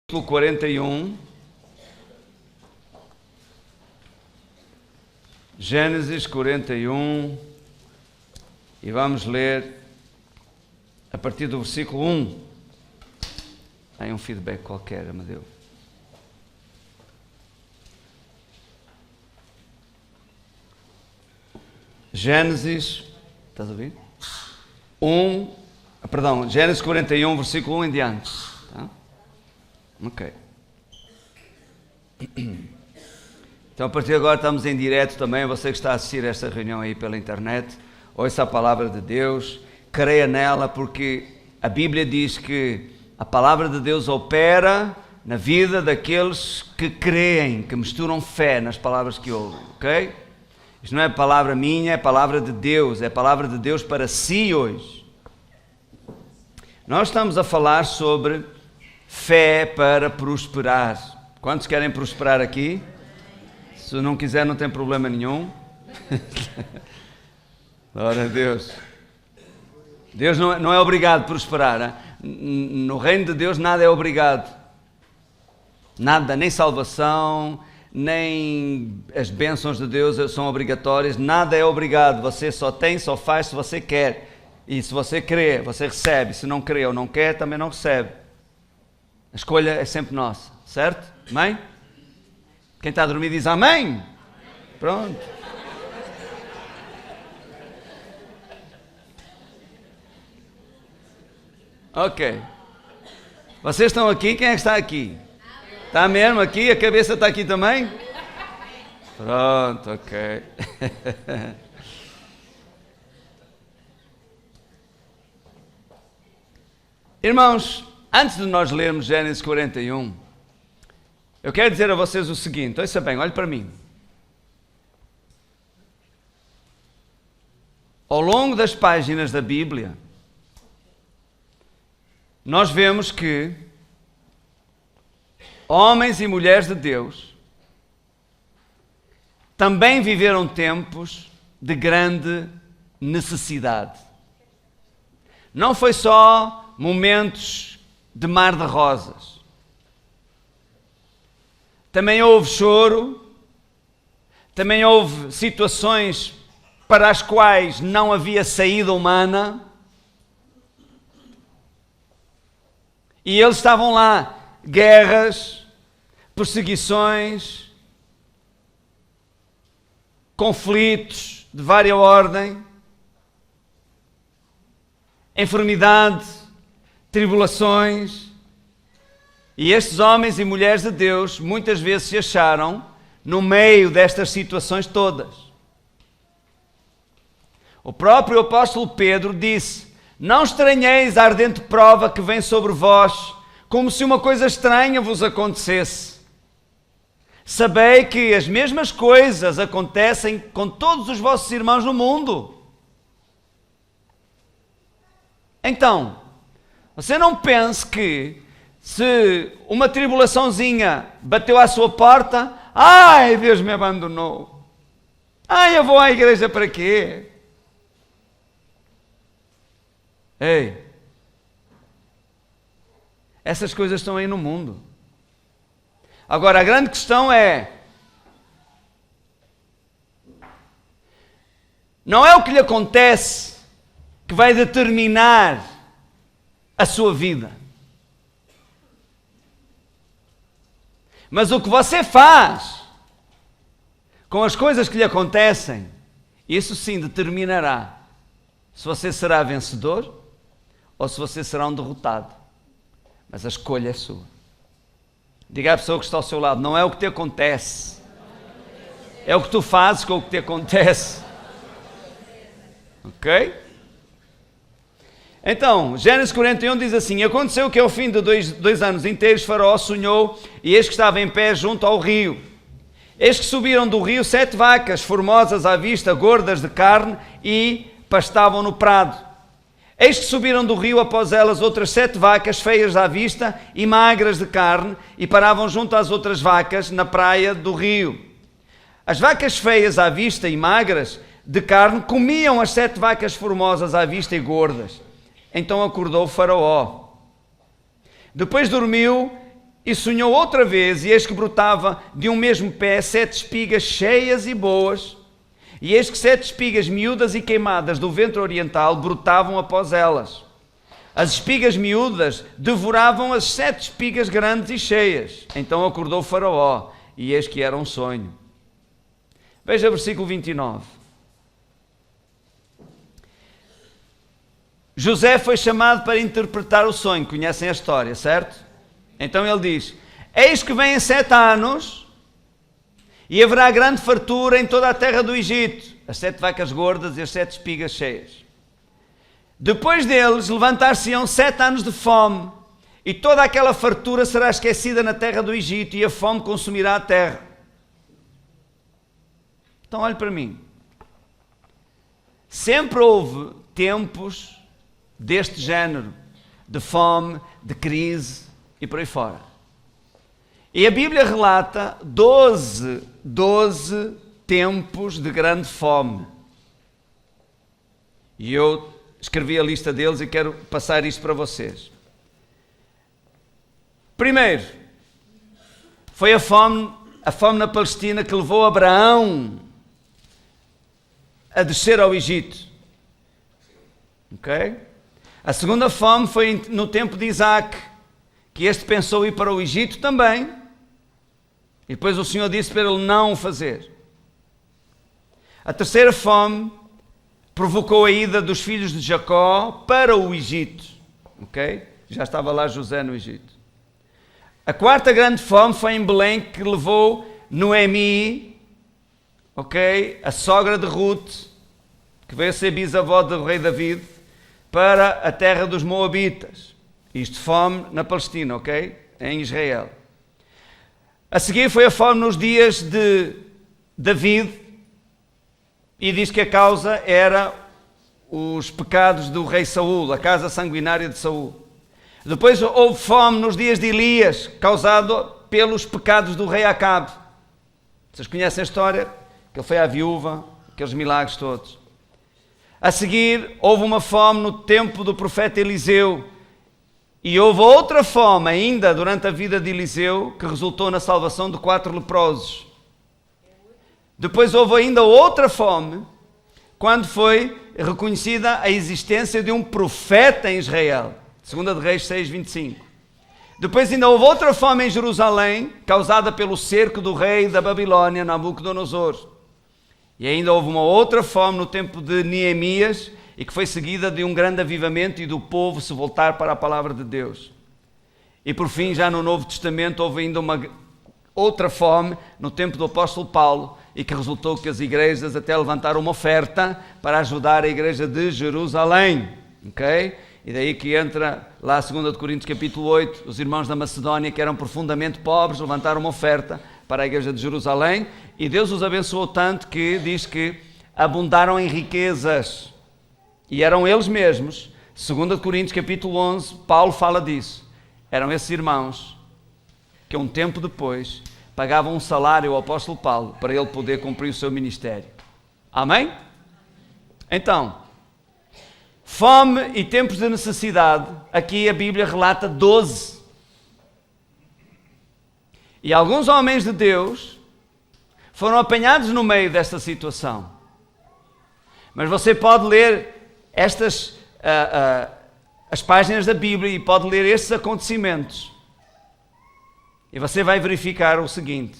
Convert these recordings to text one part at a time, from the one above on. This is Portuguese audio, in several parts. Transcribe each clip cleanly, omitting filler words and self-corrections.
41, Gênesis 41, e vamos ler a partir do versículo 1. Tem um feedback qualquer, Amadeu. Gênesis, estás a ouvir? Gênesis 41, versículo 1 em diante. Tá? Ok. Então, a partir de agora estamos em direto também. Você que está a assistir esta reunião aí pela internet, ouça a palavra de Deus, creia nela, porque a Bíblia diz que a palavra de Deus opera na vida daqueles que creem, que misturam fé nas palavras que ouvem, ok? Isto não é palavra minha, é palavra de Deus, é palavra de Deus para si hoje. Nós estamos a falar sobre fé para prosperar. Quantos querem prosperar aqui? Se não quiser, não tem problema nenhum. Glória a Deus. Deus não é obrigado a prosperar. Hein? No reino de Deus nada é obrigado. Nada, nem salvação, nem as bênçãos de Deus são obrigatórias. Nada é obrigado. Você só faz se você quer. E se você crê, você recebe. Se não crê ou não quer, também não recebe. A escolha é sempre nossa, certo? Amém? Quem está a dormir diz amém. Pronto. Ok. Vocês estão aqui? Quem é que está aqui? Está mesmo aqui? A cabeça está aqui também? Pronto, ok. Irmãos, antes de nós lermos Gênesis 41, eu quero dizer a vocês o seguinte, ouça bem, olhe para mim. Ao longo das páginas da Bíblia, nós vemos que homens e mulheres de Deus também viveram tempos de grande necessidade. Não foi só momentos de mar de rosas. Também houve choro, também houve situações para as quais não havia saída humana. E eles estavam lá, guerras, perseguições, conflitos de vária ordem, enfermidade, tribulações. E estes homens e mulheres de Deus muitas vezes se acharam no meio destas situações todas. O próprio apóstolo Pedro disse: não estranheis a ardente prova que vem sobre vós, como se uma coisa estranha vos acontecesse. Sabei que as mesmas coisas acontecem com todos os vossos irmãos no mundo. Então, você não pense que se uma tribulaçãozinha bateu à sua porta, ai, Deus me abandonou. Ai, eu vou à igreja para quê? Ei, essas coisas estão aí no mundo. Agora, a grande questão é, não é o que lhe acontece que vai determinar a sua vida, mas o que você faz com as coisas que lhe acontecem, isso sim determinará se você será vencedor ou se você será um derrotado. Mas a escolha é sua. Diga à pessoa que está ao seu lado, não é o que te acontece, é o que tu fazes com o que te acontece. Ok? Então, Gênesis 41 diz assim: aconteceu que ao fim de dois anos inteiros Faraó sonhou, e eis que estava em pé junto ao rio. Eis que subiram do rio 7 vacas, formosas à vista, gordas de carne, e pastavam no prado. Eis que subiram do rio após elas outras 7 vacas, feias à vista e magras de carne, e paravam junto às outras vacas na praia do rio. As vacas feias à vista e magras de carne comiam as 7 vacas formosas à vista e gordas. Então acordou o Faraó. Depois dormiu E sonhou outra vez, e eis que brotava de um mesmo pé 7 espigas cheias e boas, e eis que 7 espigas miúdas e queimadas do ventre oriental brotavam após elas. As espigas miúdas devoravam as 7 espigas grandes e cheias. Então acordou Faraó, e eis que era um sonho. Veja o versículo 29. José foi chamado para interpretar o sonho. Conhecem a história, certo? Então ele diz: eis que vêm 7 anos e haverá grande fartura em toda a terra do Egito, as 7 vacas gordas e as 7 espigas cheias. Depois deles levantar-se-ão 7 anos de fome, e toda aquela fartura será esquecida na terra do Egito, e a fome consumirá a terra. Então olhe para mim. Sempre houve tempos deste género, de fome, de crise e por aí fora. E a Bíblia relata 12 tempos de grande fome. E eu escrevi a lista deles e quero passar isto para vocês. Primeiro, foi a fome na Palestina que levou Abraão a descer ao Egito. Ok? A segunda fome foi no tempo de Isaac, que este pensou ir para o Egito também, e depois o Senhor disse para ele não o fazer. A terceira fome provocou a ida dos filhos de Jacó para o Egito. Ok? Já estava lá José no Egito. A quarta grande fome foi em Belém, que levou Noemi, ok, a sogra de Ruth, que veio a ser bisavó do rei David, para a terra dos Moabitas. Isto, fome na Palestina, ok? Em Israel. A seguir foi a fome nos dias de David, e diz que a causa era os pecados do rei Saul, a casa sanguinária de Saul. Depois houve fome nos dias de Elias, causado pelos pecados do rei Acabe. Vocês conhecem a história? Que ele foi à viúva, aqueles milagres todos. A seguir, houve uma fome no tempo do profeta Eliseu, e houve outra fome ainda durante a vida de Eliseu, que resultou na salvação de 4 leprosos. Depois houve ainda outra fome, quando foi reconhecida a existência de um profeta em Israel. 2 de Reis 6:25. Depois ainda houve outra fome em Jerusalém, causada pelo cerco do rei da Babilônia, Nabucodonosor. E ainda houve uma outra fome no tempo de Neemias, e que foi seguida de um grande avivamento e do povo se voltar para a palavra de Deus. E por fim, já no Novo Testamento, houve ainda uma outra fome no tempo do apóstolo Paulo, e que resultou que as igrejas até levantaram uma oferta para ajudar a igreja de Jerusalém. Ok? E daí que entra lá 2 de Coríntios capítulo 8, os irmãos da Macedónia, que eram profundamente pobres, levantaram uma oferta para a igreja de Jerusalém, e Deus os abençoou tanto que diz que abundaram em riquezas. E eram eles mesmos, 2 de Coríntios capítulo 11, Paulo fala disso. Eram esses irmãos que um tempo depois pagavam um salário ao apóstolo Paulo para ele poder cumprir o seu ministério. Amém? Então, fome e tempos de necessidade, aqui a Bíblia relata 12. E alguns homens de Deus foram apanhados no meio desta situação. Mas você pode ler as páginas da Bíblia e pode ler estes acontecimentos. E você vai verificar o seguinte: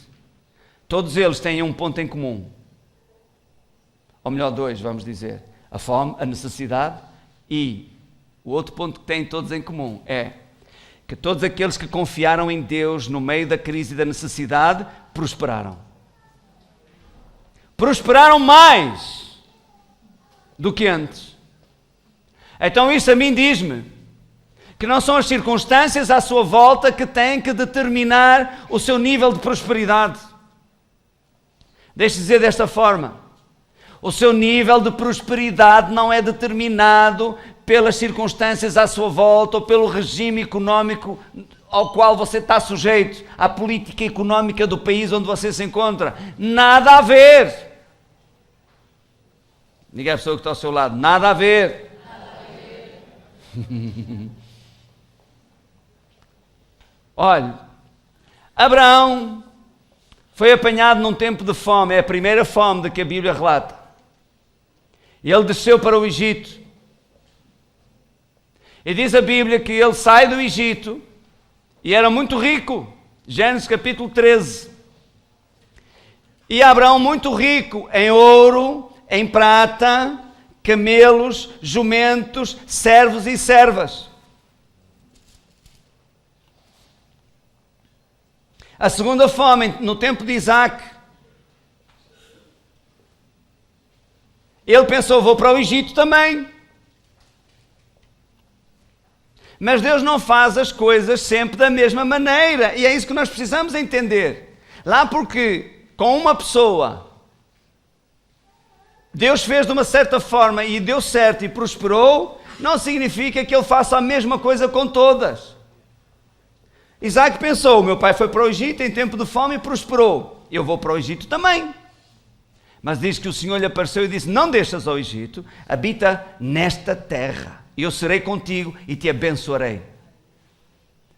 todos eles têm um ponto em comum. Ou melhor, 2, vamos dizer. A fome, a necessidade, e o outro ponto que têm todos em comum é que todos aqueles que confiaram em Deus no meio da crise e da necessidade, prosperaram. Prosperaram mais do que antes. Então isso a mim diz-me que não são as circunstâncias à sua volta que têm que determinar o seu nível de prosperidade. Deixe-me dizer desta forma: o seu nível de prosperidade não é determinado pelas circunstâncias à sua volta ou pelo regime económico ao qual você está sujeito, à política económica do país onde você se encontra. Nada a ver. Diga à pessoa que está ao seu lado: nada a ver. Olhe, Abraão foi apanhado num tempo de fome, é a primeira fome de que a Bíblia relata. Ele desceu para o Egito. E diz a Bíblia que ele sai do Egito e era muito rico. Gênesis capítulo 13. E Abraão muito rico em ouro, em prata, camelos, jumentos, servos e servas. A segunda fome, no tempo de Isaac, ele pensou, vou para o Egito também. Mas Deus não faz as coisas sempre da mesma maneira. E é isso que nós precisamos entender. Lá porque com uma pessoa Deus fez de uma certa forma e deu certo e prosperou, não significa que ele faça a mesma coisa com todas. Isaac pensou, meu pai foi para o Egito em tempo de fome e prosperou. Eu vou para o Egito também. Mas diz que o Senhor lhe apareceu e disse, não deixas ao Egito, habita nesta terra. E eu serei contigo e te abençoarei.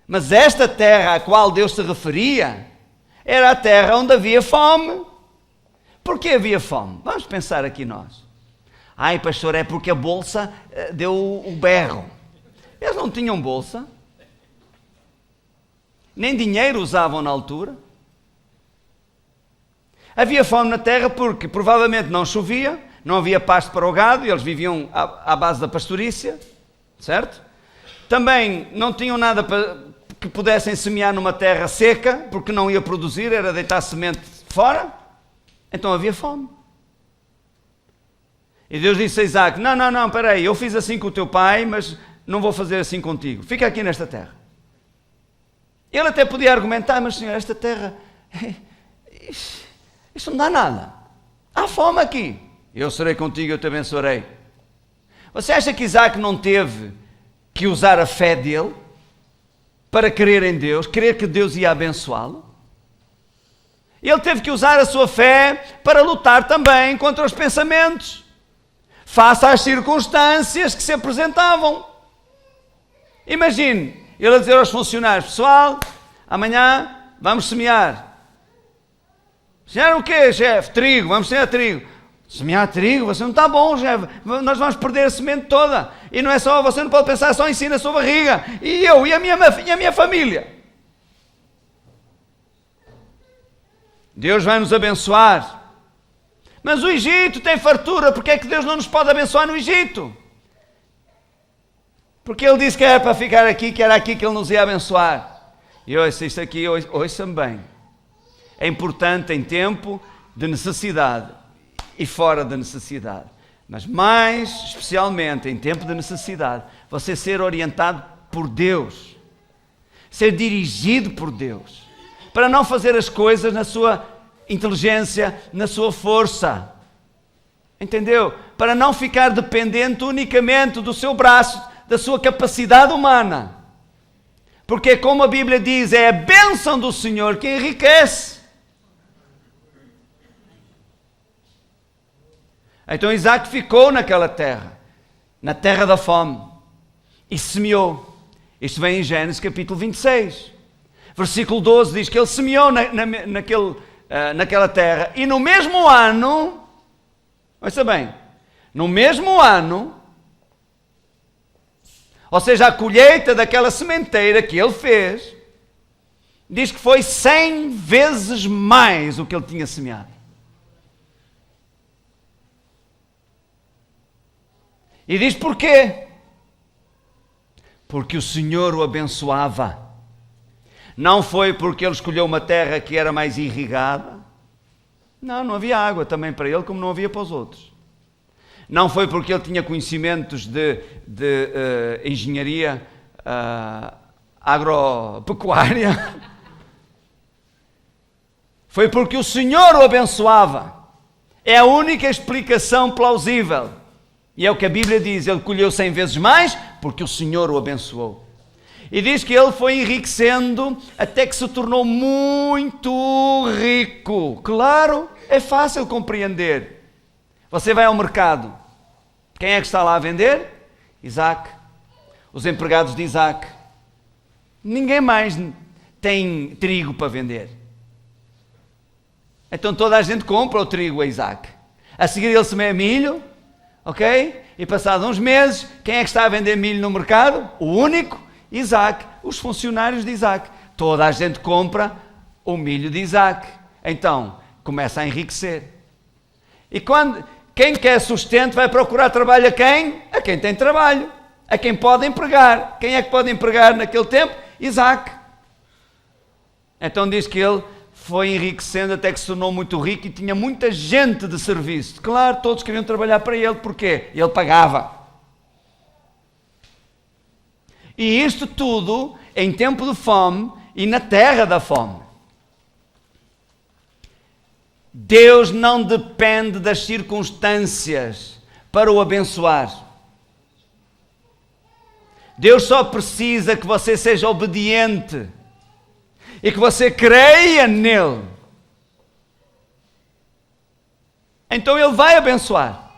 Mas esta terra a qual Deus se referia, era a terra onde havia fome. Por que havia fome? Vamos pensar aqui nós. Ai, pastor, é porque a bolsa deu o berro. Eles não tinham bolsa. Nem dinheiro usavam na altura. Havia fome na terra porque provavelmente não chovia, não havia pasto para o gado, e eles viviam à base da pastorícia, certo? Também não tinham nada que pudessem semear numa terra seca, porque não ia produzir, era deitar semente fora. Então havia fome. E Deus disse a Isaac, não, espera aí, eu fiz assim com o teu pai, mas não vou fazer assim contigo. Fica aqui nesta terra. Ele até podia argumentar, mas Senhor, esta terra, isto não dá nada. Há fome aqui. Eu serei contigo, eu te abençoarei. Você acha que Isaac não teve que usar a fé dele para crer em Deus, crer que Deus ia abençoá-lo? Ele teve que usar a sua fé para lutar também contra os pensamentos, face às circunstâncias que se apresentavam. Imagine, ele a dizer aos funcionários, pessoal, amanhã vamos semear. Semear o quê, chefe? Trigo, vamos semear trigo. Semear trigo? Você não está bom, chefe. Nós vamos perder a semente toda. E não é só, você não pode pensar só em si na sua barriga. E eu, e a minha família. Deus vai nos abençoar. Mas o Egito tem fartura, porque é que Deus não nos pode abençoar no Egito? Porque Ele disse que era para ficar aqui, que era aqui que Ele nos ia abençoar. E ouça isto aqui, ouça-me bem. É importante em tempo de necessidade e fora da necessidade. Mas mais especialmente em tempo de necessidade, você ser orientado por Deus. Ser dirigido por Deus. Para não fazer as coisas na sua inteligência, na sua força. Entendeu? Para não ficar dependente unicamente do seu braço, da sua capacidade humana. Porque como a Bíblia diz, é a bênção do Senhor que enriquece. Então Isaac ficou naquela terra, na terra da fome, e semeou. Isto vem em Gênesis capítulo 26. Versículo 12 diz que ele semeou naquela terra, e no mesmo ano, ouça bem, no mesmo ano, ou seja, a colheita daquela sementeira que ele fez, diz que foi 100 vezes mais o que ele tinha semeado. E diz porquê? Porque o Senhor o abençoava. Não foi porque ele escolheu uma terra que era mais irrigada. Não havia água também para ele, como não havia para os outros. Não foi porque ele tinha conhecimentos de engenharia agropecuária. Foi porque o Senhor o abençoava. É a única explicação plausível. E é o que a Bíblia diz, ele colheu 100 vezes mais porque o Senhor o abençoou. E diz que ele foi enriquecendo até que se tornou muito rico. Claro, é fácil compreender. Você vai ao mercado. Quem é que está lá a vender? Isaac. Os empregados de Isaac. Ninguém mais. tem trigo para vender. Então toda a gente compra o trigo a Isaac. A seguir ele semeia milho, ok? E passados uns meses, quem é que está a vender milho no mercado? O único, Isaac, os funcionários de Isaac. Toda a gente compra o milho de Isaac. Então, começa a enriquecer. E quem quer sustento vai procurar trabalho a quem? A quem tem trabalho. A quem pode empregar. Quem é que pode empregar naquele tempo? Isaac. Então diz que ele foi enriquecendo até que se tornou muito rico e tinha muita gente de serviço. Claro, todos queriam trabalhar para ele. Porquê? Ele pagava. E isto tudo em tempo de fome e na terra da fome. Deus não depende das circunstâncias para o abençoar. Deus só precisa que você seja obediente e que você creia nele. Então ele vai abençoar.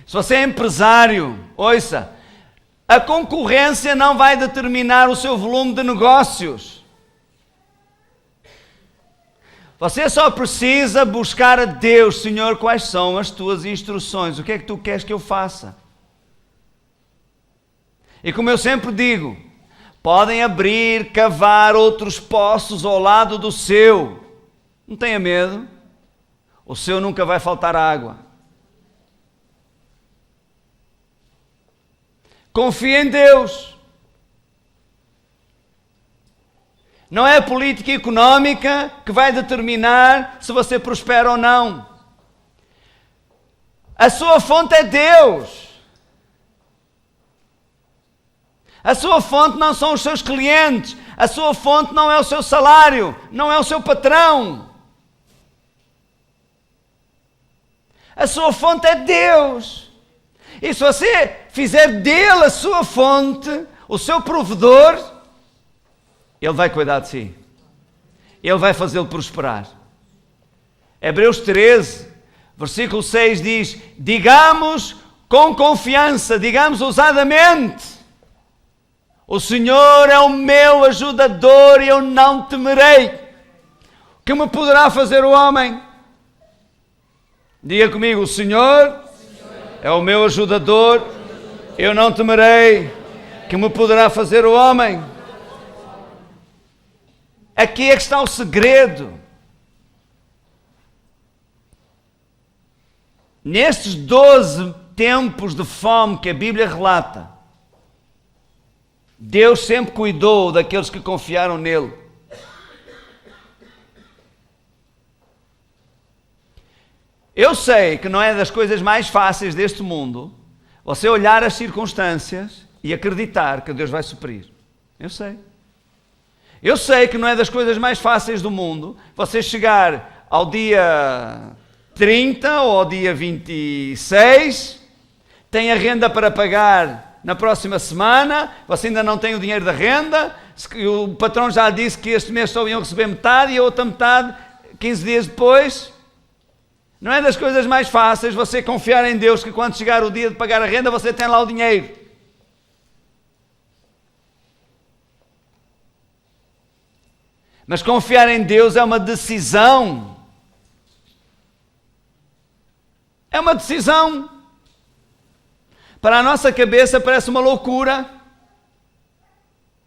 Se você é empresário, ouça, a concorrência não vai determinar o seu volume de negócios. Você só precisa buscar a Deus. Senhor, quais são as tuas instruções? O que é que tu queres que eu faça? E como eu sempre digo, podem abrir, cavar outros poços ao lado do seu. Não tenha medo. O seu nunca vai faltar água. Confie em Deus. Não é a política económica que vai determinar se você prospera ou não. A sua fonte é Deus. A sua fonte não são os seus clientes. A sua fonte não é o seu salário. Não é o seu patrão. A sua fonte é Deus. E se você fizer dele a sua fonte, o seu provedor, ele vai cuidar de si. Ele vai fazê-lo prosperar. Hebreus 13, versículo 6 diz: digamos com confiança, digamos ousadamente: o Senhor é o meu ajudador e eu não temerei. Que me poderá fazer o homem? Diga comigo: o Senhor é o meu ajudador, eu não temerei. Que me poderá fazer o homem? Aqui é que está o segredo. Nestes 12 tempos de fome que a Bíblia relata, Deus sempre cuidou daqueles que confiaram nele. Eu sei que não é das coisas mais fáceis deste mundo você olhar as circunstâncias e acreditar que Deus vai suprir. Eu sei. Eu sei que não é das coisas mais fáceis do mundo você chegar ao dia 30 ou ao dia 26, tem a renda para pagar na próxima semana, você ainda não tem o dinheiro da renda, o patrão já disse que este mês só iam receber metade e a outra metade 15 dias depois. Não é das coisas mais fáceis você confiar em Deus que quando chegar o dia de pagar a renda você tem lá o dinheiro. Mas confiar em Deus é uma decisão. É uma decisão. Para a nossa cabeça parece uma loucura.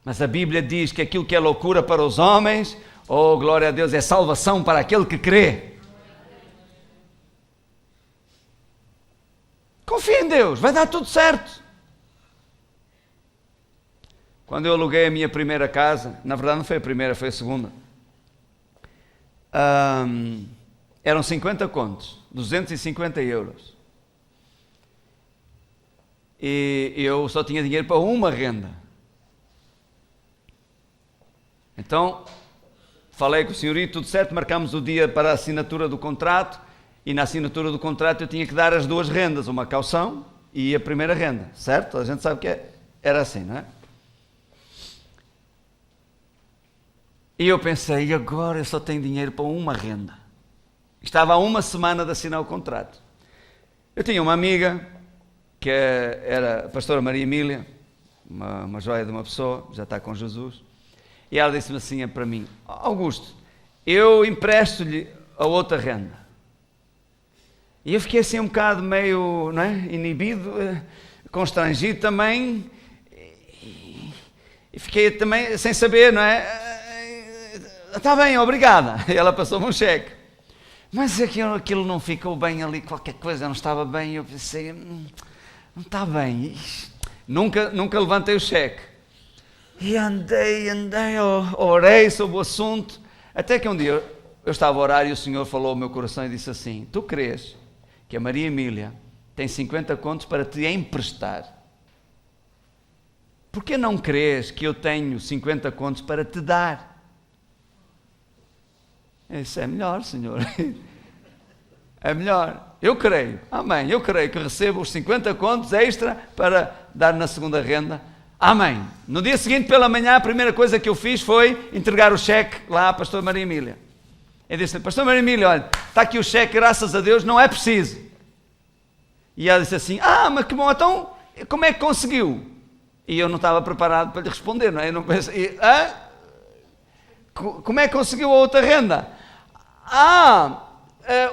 Mas a Bíblia diz que aquilo que é loucura para os homens, oh glória a Deus, é salvação para aquele que crê. Confia em Deus, vai dar tudo certo. Quando eu aluguei a minha primeira casa, na verdade não foi a primeira, foi a segunda, eram 50 contos, 250 euros. E eu só tinha dinheiro para uma renda. Então, falei com o senhorito, tudo certo, marcámos o dia para a assinatura do contrato, e na assinatura do contrato eu tinha que dar as duas rendas, uma caução e a primeira renda, certo? A gente sabe que era assim, não é? E eu pensei, e agora eu só tenho dinheiro para uma renda. Estava há uma semana de assinar o contrato. Eu tinha uma amiga, que era a pastora Maria Emília, uma joia de uma pessoa, já está com Jesus. E ela disse-me assim para mim: Augusto, eu empresto-lhe a outra renda. E eu fiquei assim um bocado meio, não é, inibido, constrangido também, e fiquei também sem saber, não é? Está bem, obrigada. E ela passou-me um cheque. Mas aquilo não ficou bem ali, qualquer coisa não estava bem. Eu pensei, não está bem. Nunca levantei o cheque. E andei, orei sobre o assunto, até que um dia eu estava a orar e o Senhor falou ao meu coração e disse assim: tu crês que a Maria Emília tem 50 contos para te emprestar? Por que não crês que eu tenho 50 contos para te dar? Isso é melhor, Senhor. É melhor. Eu creio. Amém. Eu creio que recebo os 50 contos extra para dar na segunda renda. Amém. No dia seguinte, pela manhã, a primeira coisa que eu fiz foi entregar o cheque lá à pastora Maria Emília. Eu disse: pastor Maria Emília, olha, está aqui o cheque, graças a Deus, não é preciso. E ela disse assim: mas que bom, então, como é que conseguiu? E eu não estava preparado para lhe responder, não é? Eu não pensei, como é que conseguiu a outra renda?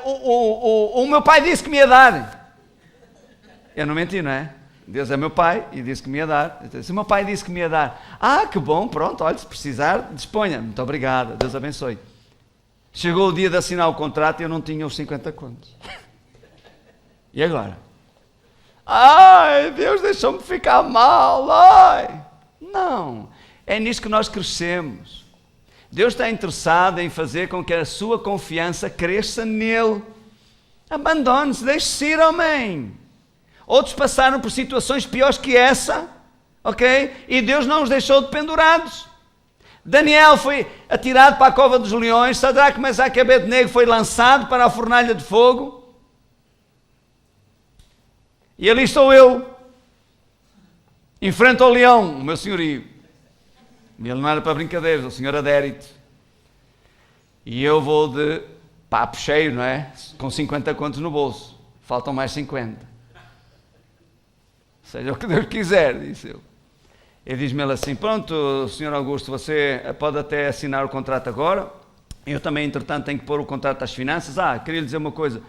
O meu pai disse que me ia dar. Eu não menti, não é? Deus é meu pai e disse que me ia dar. Eu disse: o meu pai disse que me ia dar. Que bom, pronto, olha, se precisar, disponha. Muito obrigado, Deus abençoe. Chegou o dia de assinar o contrato e eu não tinha os 50 contos. E agora? Deus deixou-me ficar mal. Não, é nisso que nós crescemos. Deus está interessado em fazer com que a sua confiança cresça nele. Abandone-se, deixe-se ir, homem. Outros passaram por situações piores que essa, ok? E Deus não os deixou pendurados. Daniel foi atirado para a cova dos leões. Sadraque, Mesaque e Abednego foi lançado para a fornalha de fogo. E ali estou eu, em frente ao leão, o meu senhorio. Ele não era para brincadeiras, o senhor adérito. E eu vou de papo cheio, não é? Com 50 contos no bolso. Faltam mais 50. Seja o que Deus quiser, disse eu. E diz-me ele assim: pronto, senhor Augusto, você pode até assinar o contrato agora. Eu também, entretanto, tenho que pôr o contrato das finanças. Queria lhe dizer uma coisa.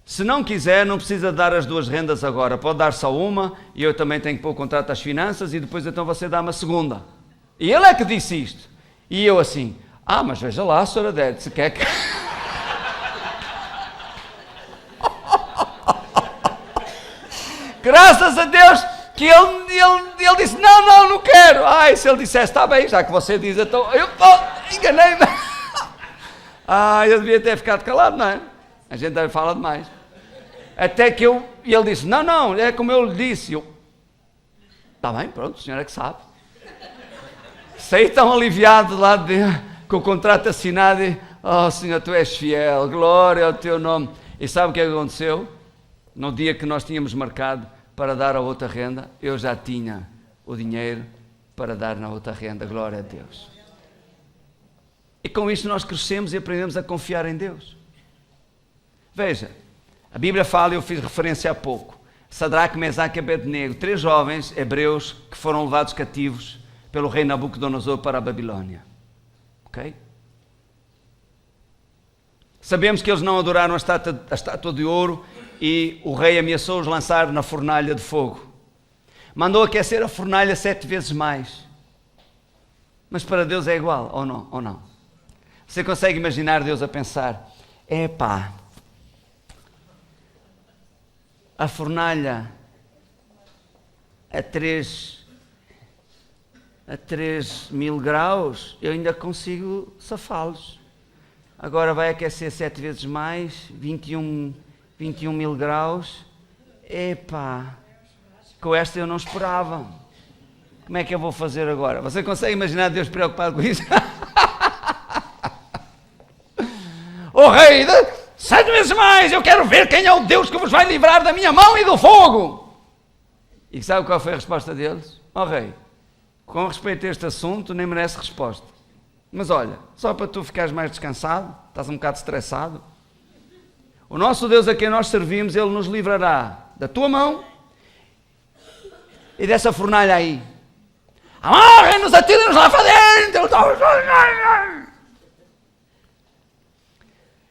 Se não quiser, não precisa dar as duas rendas agora. Pode dar só uma, e eu também tenho que pôr o contrato das finanças, e depois então você dá uma segunda. E ele é que disse isto. E eu assim: mas veja lá, senhora Adérito, se quer que... Graças a Deus que ele disse: não quero. Se ele dissesse: está bem, já que você diz, então eu enganei-me. Eu devia ter ficado calado, não é? A gente deve falar demais. Até que e ele disse: não, é como eu lhe disse. Está bem, pronto, o senhor é que sabe. Saí tão aliviado lá com o contrato assinado e: Senhor, tu és fiel, glória ao teu nome. E sabe o que aconteceu? No dia que nós tínhamos marcado para dar a outra renda, eu já tinha o dinheiro para dar na outra renda, glória a Deus. E com isto nós crescemos e aprendemos a confiar em Deus. Veja, a Bíblia fala, eu fiz referência há pouco, Sadraque, Mesaque e Abednego, 3 jovens hebreus que foram levados cativos pelo rei Nabucodonosor para a Babilônia. Ok? Sabemos que eles não adoraram a estátua de ouro e o rei ameaçou-os lançar na fornalha de fogo. Mandou aquecer a fornalha 7 vezes mais. Mas para Deus é igual, ou não? Você consegue imaginar Deus a pensar: a fornalha a 3.000 graus, eu ainda consigo safá-los. Agora vai aquecer 7 vezes mais, 21 mil graus. Com esta eu não esperava. Como é que eu vou fazer agora? Você consegue imaginar Deus preocupado com isso? O rei, 7 vezes mais, eu quero ver quem é o Deus que vos vai livrar da minha mão e do fogo. E sabe qual foi a resposta deles? Rei, com respeito a este assunto, nem merece resposta. Mas olha, só para tu ficares mais descansado, estás um bocado estressado, o nosso Deus a quem nós servimos, Ele nos livrará da tua mão e dessa fornalha aí. Amarrem-nos, atirem-nos lá para dentro.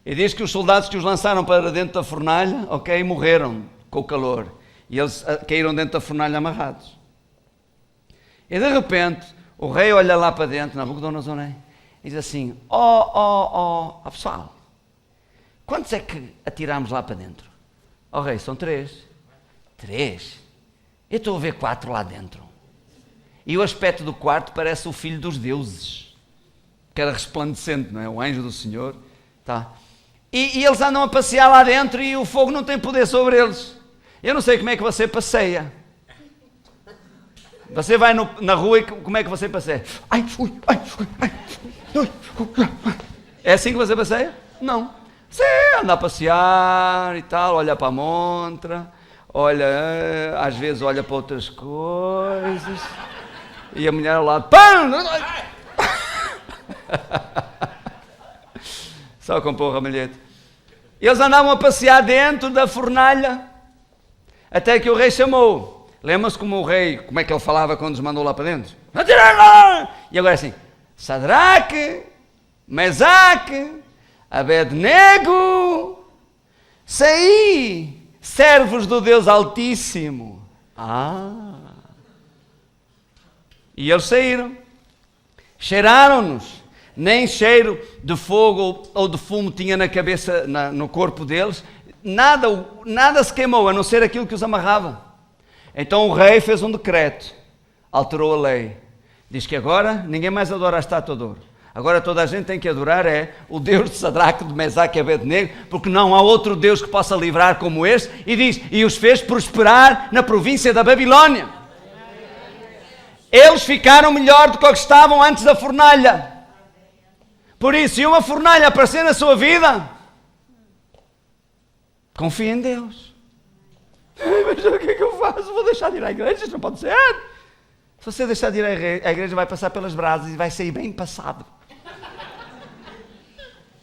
E diz que os soldados que os lançaram para dentro da fornalha, ok, morreram com o calor. E eles caíram dentro da fornalha amarrados. E de repente, o rei olha lá para dentro, Nabucodonosor, e diz assim, pessoal, quantos é que atiramos lá para dentro? Rei, são 3. 3? Eu estou a ver 4 lá dentro. E o aspecto do quarto parece o filho dos deuses, que era resplandecente, não é? O anjo do Senhor. Tá. E eles andam a passear lá dentro e o fogo não tem poder sobre eles. Eu não sei como é que você passeia. Você vai na rua e como é que você passeia? É assim que você passeia? Não. Você anda a passear e tal, olha para a montra, olha, às vezes olha para outras coisas, e a mulher ao lado, pão! Só com porra, malhete. Eles andavam a passear dentro da fornalha, até que o rei chamou. Lembra-se como o rei, como é que ele falava quando os mandou lá para dentro? E agora assim, Sadraque, Mesaque, Abednego, saí, servos do Deus Altíssimo. E eles saíram, cheiraram-nos, nem cheiro de fogo ou de fumo tinha na cabeça, no corpo deles, nada se queimou, a não ser aquilo que os amarrava. Então o rei fez um decreto, alterou a lei, diz que agora ninguém mais adora a estátua de ouro. Agora toda a gente tem que adorar o Deus de Sadraque, de Mesaque e Abednego, porque não há outro Deus que possa livrar como este, e diz, e os fez prosperar na província da Babilónia. Eles ficaram melhor do que os que estavam antes da fornalha. Por isso, se uma fornalha aparecer na sua vida, confie em Deus. Mas o que é que eu faço? Vou deixar de ir à igreja? Isso não pode ser. Se você deixar de ir à igreja, vai passar pelas brasas e vai sair bem passado.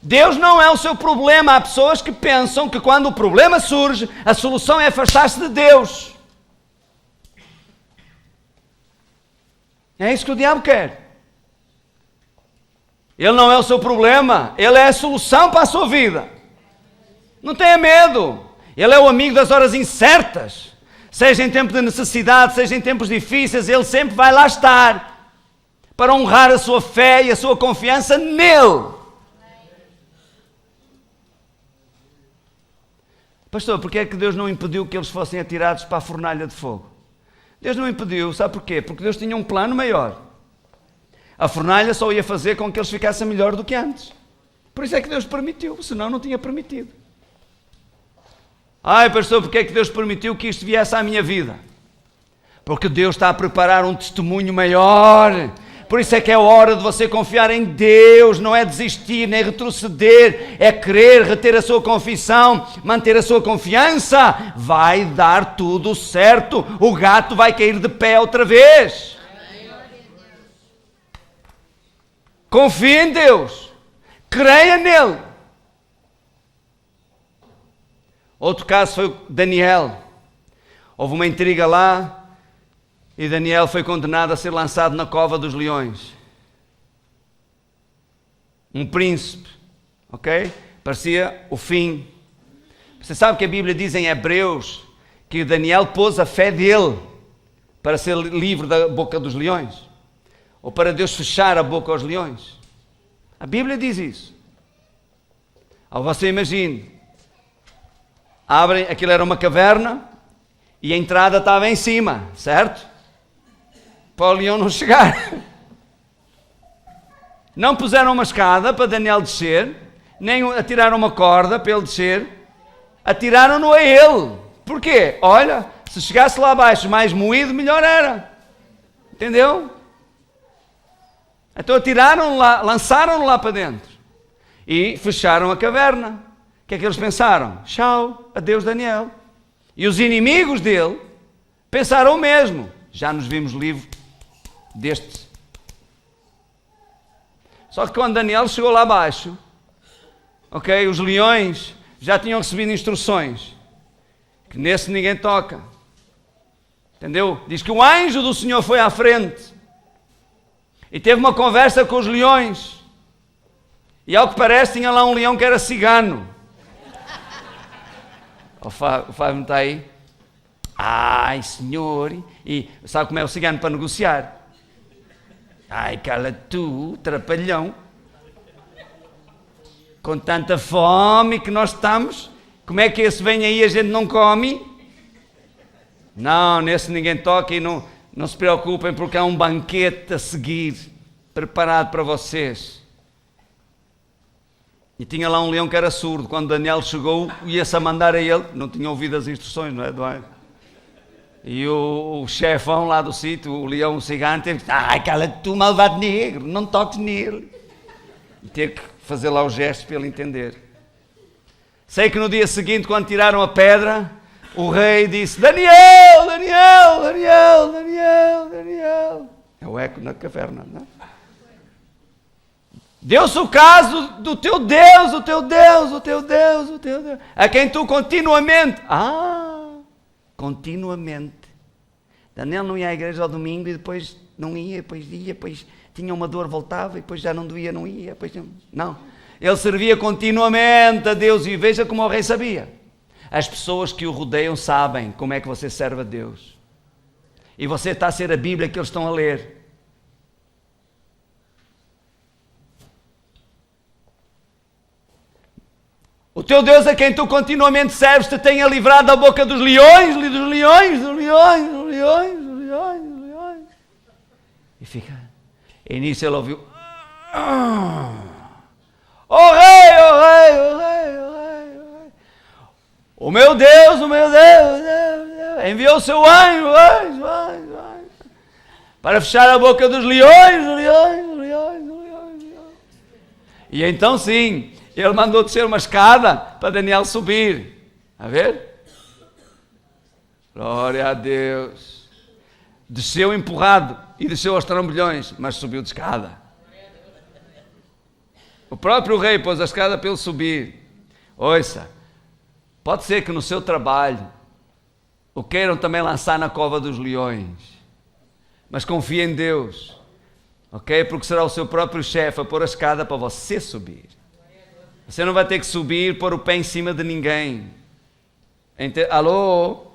Deus não é o seu problema. Há pessoas que pensam que quando o problema surge, a solução é afastar-se de Deus. É isso que o diabo quer. Ele não é o seu problema, ele é a solução para a sua vida. Não tenha medo. Ele é o amigo das horas incertas. Seja em tempo de necessidade, seja em tempos difíceis, ele sempre vai lá estar para honrar a sua fé e a sua confiança nele. Pastor, porque é que Deus não impediu que eles fossem atirados para a fornalha de fogo? Deus não impediu, sabe porquê? Porque Deus tinha um plano maior. A fornalha só ia fazer com que eles ficassem melhor do que antes. Por isso é que Deus permitiu, senão não tinha permitido. Pastor, porque é que Deus permitiu que isto viesse à minha vida? Porque Deus está a preparar um testemunho maior. Por isso é que é hora de você confiar em Deus, não é desistir, nem retroceder, é crer, reter a sua confissão, manter a sua confiança. Vai dar tudo certo, o gato vai cair de pé outra vez. Confie em Deus, creia nele. Outro caso foi Daniel. Houve uma intriga lá e Daniel foi condenado a ser lançado na cova dos leões. Um príncipe, ok? Parecia o fim. Você sabe que a Bíblia diz em Hebreus que Daniel pôs a fé dele para ser livre da boca dos leões? Ou para Deus fechar a boca aos leões? A Bíblia diz isso. Ou você imagine, abrem, aquilo era uma caverna e a entrada estava em cima, certo? Para o leão não chegar. Não puseram uma escada para Daniel descer, nem atiraram uma corda para ele descer, atiraram-no a ele. Porquê? Olha, se chegasse lá abaixo mais moído, melhor era. Entendeu? Então atiraram lá, lançaram-no lá para dentro e fecharam a caverna. O que é que eles pensaram? Tchau, adeus Daniel. E os inimigos dele pensaram o mesmo. Já nos vimos livres deste. Só que quando Daniel chegou lá abaixo, ok, os leões já tinham recebido instruções que nesse ninguém toca. Entendeu? Diz que o anjo do Senhor foi à frente E teve uma conversa com os leões. E ao que parece tinha lá um leão que era cigano. O Fábio não está aí? Ai, senhor. E sabe como é o cigano para negociar? Ai, cala tu, trapalhão. Com tanta fome que nós estamos, como é que esse vem aí e a gente não come? Não, nesse ninguém toca e não se preocupem porque há um banquete a seguir, preparado para vocês. E tinha lá um leão que era surdo. Quando Daniel chegou, ia-se a mandar a ele, não tinha ouvido as instruções, não é, Eduardo? E o chefão lá do sítio, o leão cigano, teve que dizer: ai, cala-te tu, malvado negro, não toques nele. E teve que fazer lá os gestos para ele entender. Sei que no dia seguinte, quando tiraram a pedra, o rei disse: Daniel, Daniel, Daniel, Daniel, Daniel. É o eco na caverna, não é? Deu-se o caso do teu Deus, o teu Deus, o teu Deus, o teu Deus, a quem tu continuamente... continuamente. Daniel não ia à igreja ao domingo e depois não ia, depois ia, depois tinha uma dor, voltava e depois já não doía, não ia, depois não. Ele servia continuamente a Deus e veja como o rei sabia. As pessoas que o rodeiam sabem como é que você serve a Deus. E você está a ser a Bíblia que eles estão a ler. O teu Deus a quem tu continuamente serves te tenha livrado da boca dos leões, dos leões, dos leões, dos leões, dos leões, dos leões. E fica. E nisso ele ouviu: oh rei, oh rei, oh rei, oh rei, oh rei. O meu Deus, enviou o seu anjo, para fechar a boca dos leões, dos leões, dos leões, dos leões, dos leões. E então sim, ele mandou descer uma escada para Daniel subir. A ver? Glória a Deus. Desceu empurrado e desceu aos trambolhões, mas subiu de escada. O próprio rei pôs a escada para ele subir. Ouça, pode ser que no seu trabalho o queiram também lançar na cova dos leões, mas confie em Deus, ok? Porque será o seu próprio chefe a pôr a escada para você subir. Você não vai ter que subir, pôr o pé em cima de ninguém. Alô?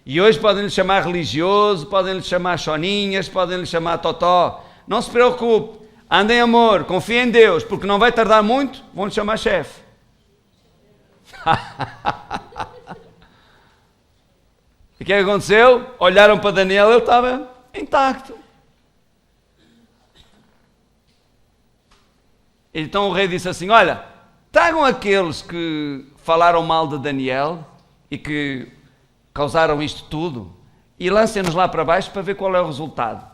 E hoje podem lhe chamar religioso, podem lhe chamar choninhas, podem lhe chamar totó. Não se preocupe, ande em amor, confie em Deus, porque não vai tardar muito, vão lhe chamar chefe. E o que aconteceu? Olharam para Daniel, ele estava intacto. Então o rei disse assim: olha, tragam aqueles que falaram mal de Daniel e que causaram isto tudo e lancem-nos lá para baixo para ver qual é o resultado.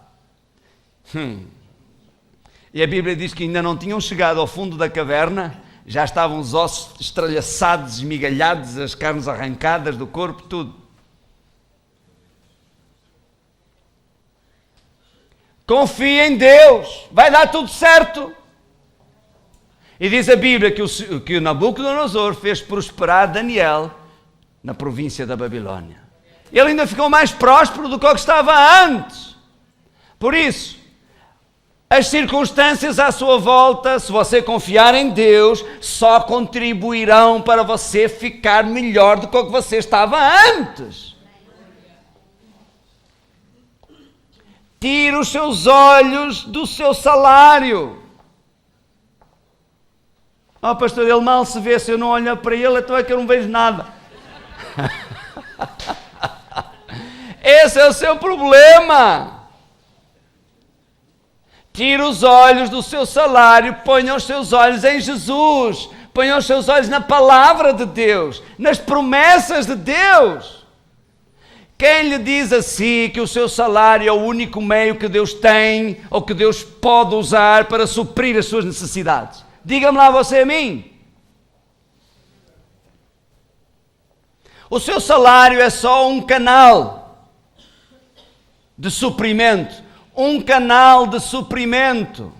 E a Bíblia diz que ainda não tinham chegado ao fundo da caverna, já estavam os ossos estralhaçados, esmigalhados, as carnes arrancadas do corpo, tudo. Confie em Deus, vai dar tudo certo. E diz a Bíblia que o Nabucodonosor fez prosperar Daniel na província da Babilônia. Ele ainda ficou mais próspero do que o que estava antes. Por isso, as circunstâncias à sua volta, se você confiar em Deus, só contribuirão para você ficar melhor do que o que você estava antes. Tire os seus olhos do seu salário. Oh, pastor, ele mal se vê, se eu não olhar para ele, então é que eu não vejo nada. Esse é o seu problema. Tire os olhos do seu salário, ponha os seus olhos em Jesus, ponha os seus olhos na palavra de Deus, nas promessas de Deus. Quem lhe diz assim que o seu salário é o único meio que Deus tem ou que Deus pode usar para suprir as suas necessidades? Diga-me lá você a mim. O seu salário é só um canal de suprimento. Um canal de suprimento.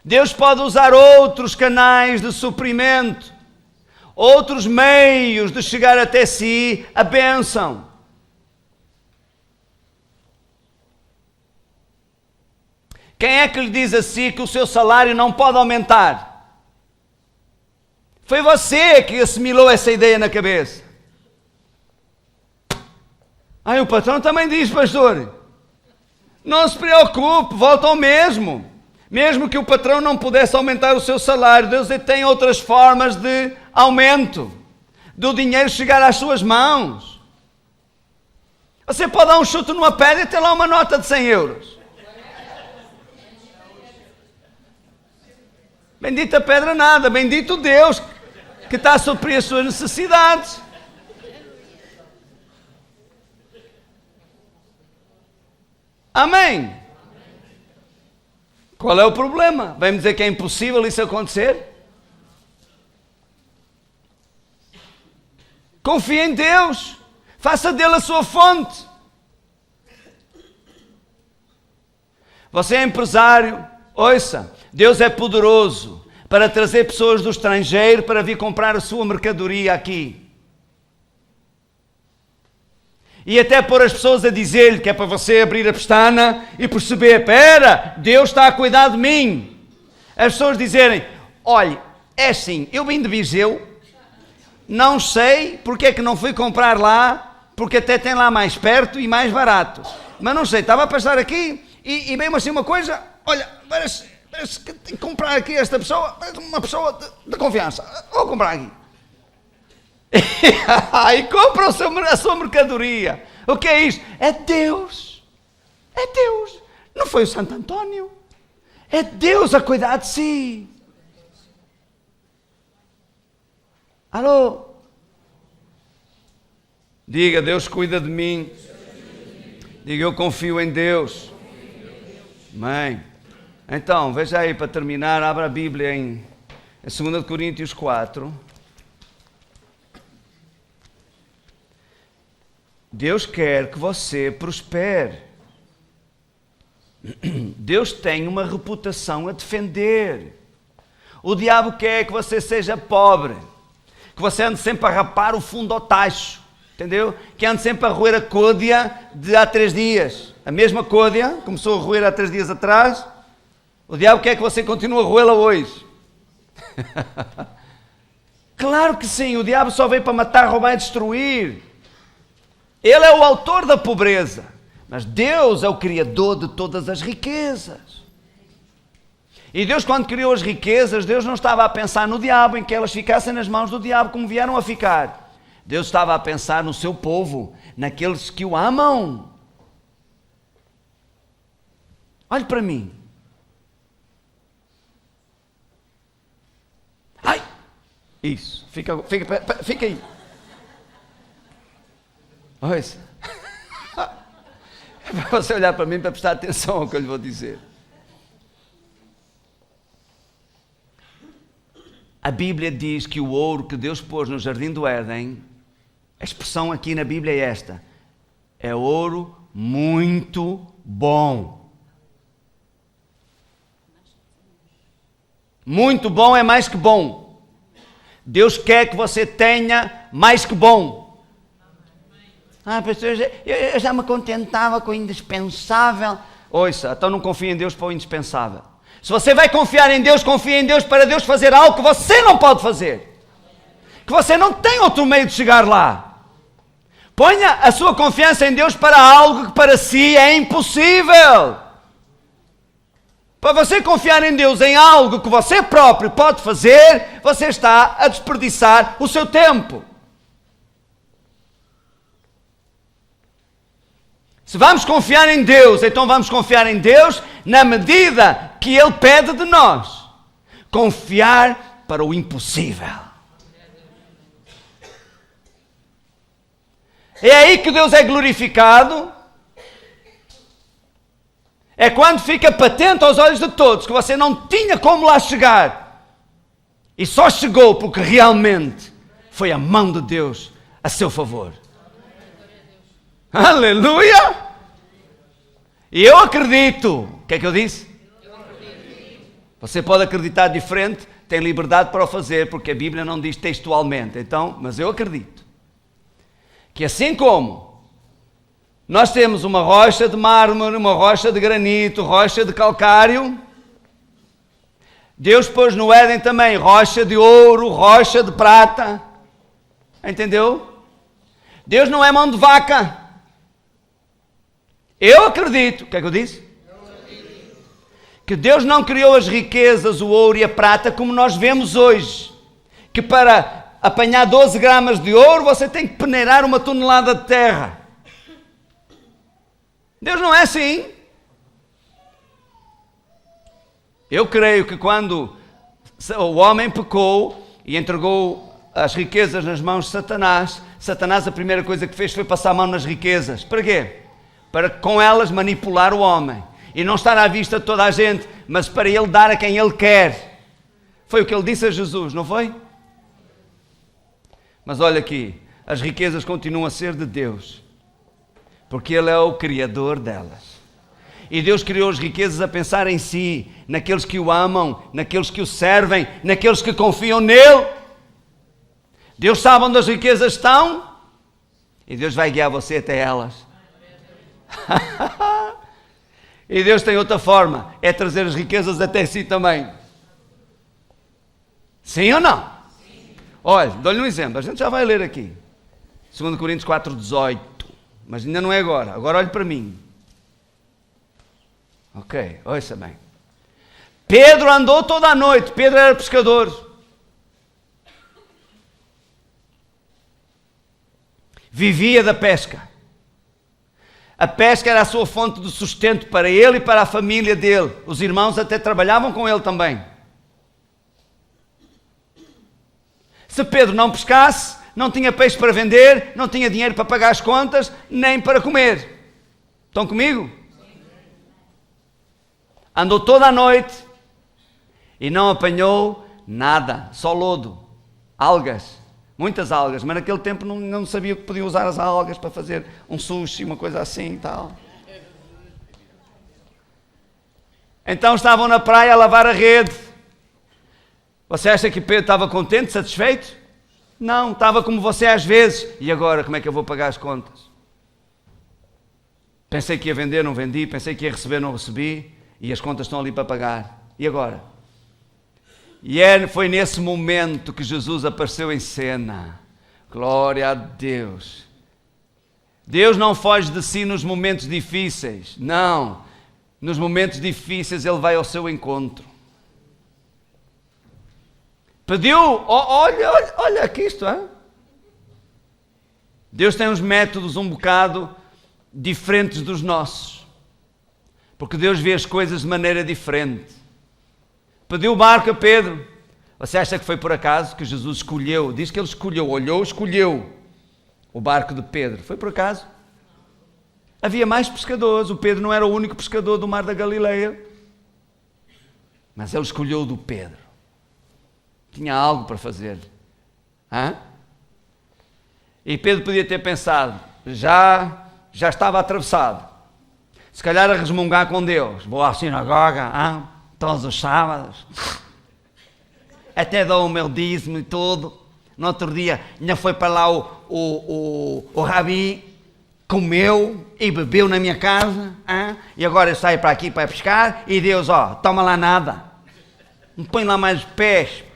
Deus pode usar outros canais de suprimento, outros meios de chegar até si a bênção. Quem é que lhe diz assim que o seu salário não pode aumentar? Foi você que assimilou essa ideia na cabeça. Aí o patrão também diz, pastor, não se preocupe, volta ao mesmo. Mesmo que o patrão não pudesse aumentar o seu salário, Deus tem outras formas de aumento, do dinheiro chegar às suas mãos. Você pode dar um chute numa pedra e ter lá uma nota de 100 euros. Bendita pedra nada, bendito Deus que está a suprir as suas necessidades. Amém? Qual é o problema? Vai-me dizer que é impossível isso acontecer? Confie em Deus. Faça dele a sua fonte. Você é empresário. Ouça, Deus é poderoso para trazer pessoas do estrangeiro para vir comprar a sua mercadoria aqui. E até pôr as pessoas a dizer-lhe que é para você abrir a pestana e perceber, espera, Deus está a cuidar de mim. As pessoas dizerem, olha, é assim, eu vim de Viseu, não sei porque é que não fui comprar lá, porque até tem lá mais perto e mais barato. Mas não sei, estava a passar aqui e veio-me assim uma coisa, olha, parece que tenho que comprar aqui esta pessoa, uma pessoa de confiança, vou comprar aqui. E compra a sua mercadoria. O que é isto? É Deus. É Deus. Não foi o Santo Antônio. É Deus a cuidar de si. Alô? Diga, Deus cuida de mim. Diga, eu confio em Deus. Amém. Então, veja aí, para terminar, abra a Bíblia em 2 Coríntios 4. Deus quer que você prospere. Deus tem uma reputação a defender. O diabo quer que você seja pobre, que você ande sempre a rapar o fundo ao tacho, entendeu? Que ande sempre a roer a côdea de há 3 dias. A mesma côdea, começou a roer há 3 dias atrás, o diabo quer que você continue a roê-la hoje. Claro que sim, o diabo só veio para matar, roubar e destruir. Ele é o autor da pobreza, mas Deus é o criador de todas as riquezas. E Deus, quando criou as riquezas, Deus não estava a pensar no diabo, em que elas ficassem nas mãos do diabo como vieram a ficar. Deus estava a pensar no seu povo, naqueles que o amam. Olhe para mim. Ai! Isso, fica aí. Ouça. É para você olhar para mim para prestar atenção ao que eu lhe vou dizer. A Bíblia diz que o ouro que Deus pôs no jardim do Éden, a expressão aqui na Bíblia é esta: é ouro muito bom. Muito bom é mais que bom. Deus quer que você tenha mais que bom. Pastor, eu já me contentava com o indispensável. Ouça, então não confia em Deus para o indispensável. Se você vai confiar em Deus, confia em Deus para Deus fazer algo que você não pode fazer. Que você não tem outro meio de chegar lá. Ponha a sua confiança em Deus para algo que para si é impossível. Para você confiar em Deus em algo que você próprio pode fazer, você está a desperdiçar o seu tempo. Se vamos confiar em Deus, então vamos confiar em Deus na medida que Ele pede de nós. Confiar para o impossível. É aí que Deus é glorificado. É quando fica patente aos olhos de todos que você não tinha como lá chegar. E só chegou porque realmente foi a mão de Deus a seu favor. Aleluia! E eu acredito. O que é que eu disse? Eu acredito. Você pode acreditar diferente, tem liberdade para o fazer, porque a Bíblia não diz textualmente. Então, mas eu acredito que assim como Nós temos uma rocha de mármore, uma rocha de granito, rocha de calcário. Deus pôs no Éden também rocha de ouro, rocha de prata. Entendeu? Deus não é mão de vaca. Eu acredito. O que é que eu disse? Que Deus não criou as riquezas, o ouro e a prata como nós vemos hoje. Que para apanhar 12 gramas de ouro você tem que peneirar 1 tonelada de terra. Deus não é assim. Eu creio que quando o homem pecou e entregou as riquezas nas mãos de Satanás, Satanás a primeira coisa que fez foi passar a mão nas riquezas. Para quê? Para com elas manipular o homem. E não estar à vista de toda a gente, mas para ele dar a quem ele quer. Foi o que ele disse a Jesus, não foi? Mas olha aqui, as riquezas continuam a ser de Deus, porque Ele é o Criador delas. E Deus criou as riquezas a pensar em si, naqueles que o amam, naqueles que o servem, naqueles que confiam nele. Deus sabe onde as riquezas estão e Deus vai guiar você até elas. E Deus tem outra forma, é trazer as riquezas até si também. Sim ou não? Sim. Olha, dou-lhe um exemplo, a gente já vai ler aqui. 2 Coríntios 4:18, mas ainda não é agora. Agora olhe para mim. Ok, ouça bem. Pedro andou toda a noite, Pedro era pescador. Vivia da pesca. A pesca era a sua fonte de sustento para ele e para a família dele. Os irmãos até trabalhavam com ele também. Se Pedro não pescasse, não tinha peixe para vender, não tinha dinheiro para pagar as contas, nem para comer. Estão comigo? Andou toda a noite e não apanhou nada, só lodo, algas, muitas algas, mas naquele tempo não sabia que podia usar as algas para fazer um sushi, uma coisa assim e tal. Então estavam na praia a lavar a rede. Você acha que Pedro estava contente, satisfeito? Não, estava como você às vezes. E agora, como é que eu vou pagar as contas? Pensei que ia vender, não vendi, pensei que ia receber, não recebi. E as contas estão ali para pagar. E agora? E foi nesse momento que Jesus apareceu em cena. Glória a Deus. Deus não foge de si nos momentos difíceis. Não. Nos momentos difíceis Ele vai ao seu encontro. Pediu, olha aqui isto, hein? Deus tem uns métodos um bocado diferentes dos nossos. Porque Deus vê as coisas de maneira diferente. Pediu o barco a Pedro. Você acha que foi por acaso que Jesus escolheu? Diz que ele escolheu, olhou, escolheu o barco de Pedro. Foi por acaso? Havia mais pescadores. O Pedro não era o único pescador do mar da Galileia. Mas ele escolheu o do Pedro. Tinha algo para fazer. Hã? E Pedro podia ter pensado, já estava atravessado. Se calhar a resmungar com Deus. Vou à sinagoga, todos os sábados. Até dou o meu dízimo e tudo. No outro dia ainda foi para lá o Rabi, comeu e bebeu na minha casa. E agora eu saio para aqui para pescar e Deus, toma lá nada. Não põe lá mais peixe.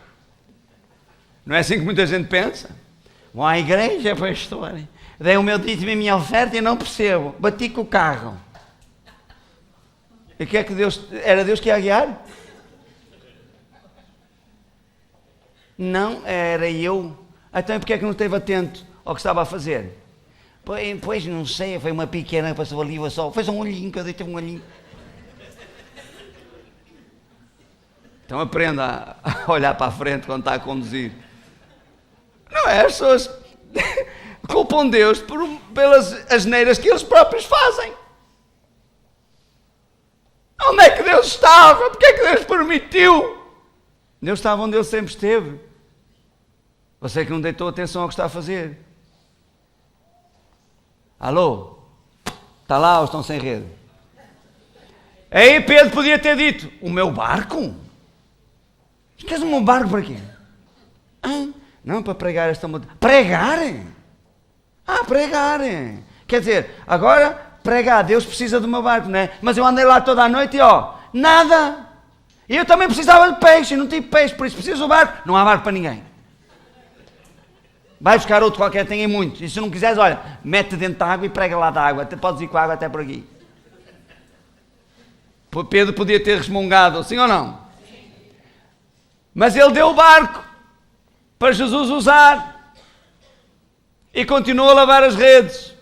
Não é assim que muita gente pensa? Vão à igreja, pastor. Dei o meu dízimo e a minha oferta e não percebo. Bati com o carro. E o que é que Deus... Era Deus que ia guiar? Não, era eu. Então porque é que não esteve atento ao que estava a fazer? Pois não sei, foi uma pequena que passou ali, só. Foi só um olhinho, que eu dei um olhinho. Então aprenda a olhar para a frente quando está a conduzir. Não é? As pessoas culpam Deus pelas asneiras que eles próprios fazem. Onde é que Deus estava? Porque é que Deus permitiu? Deus estava onde Ele sempre esteve. Você que não deitou atenção ao que está a fazer. Alô? Está lá ou estão sem rede? Aí Pedro podia ter dito, o meu barco? Queres o meu barco para quê? Não, para pregar esta multidão. Pregarem? Pregarem. Quer dizer, agora pregar, Deus precisa do meu barco, não é? Mas eu andei lá toda a noite e nada. E eu também precisava de peixe, não tive peixe, por isso preciso do barco. Não há barco para ninguém. Vai buscar outro qualquer, tem muito. E se não quiseres, olha, mete dentro da água e prega lá da água. Até podes ir com a água até por aqui. Pedro podia ter resmungado, sim ou não? Sim. Mas ele deu o barco para Jesus usar. E continuou a lavar as redes.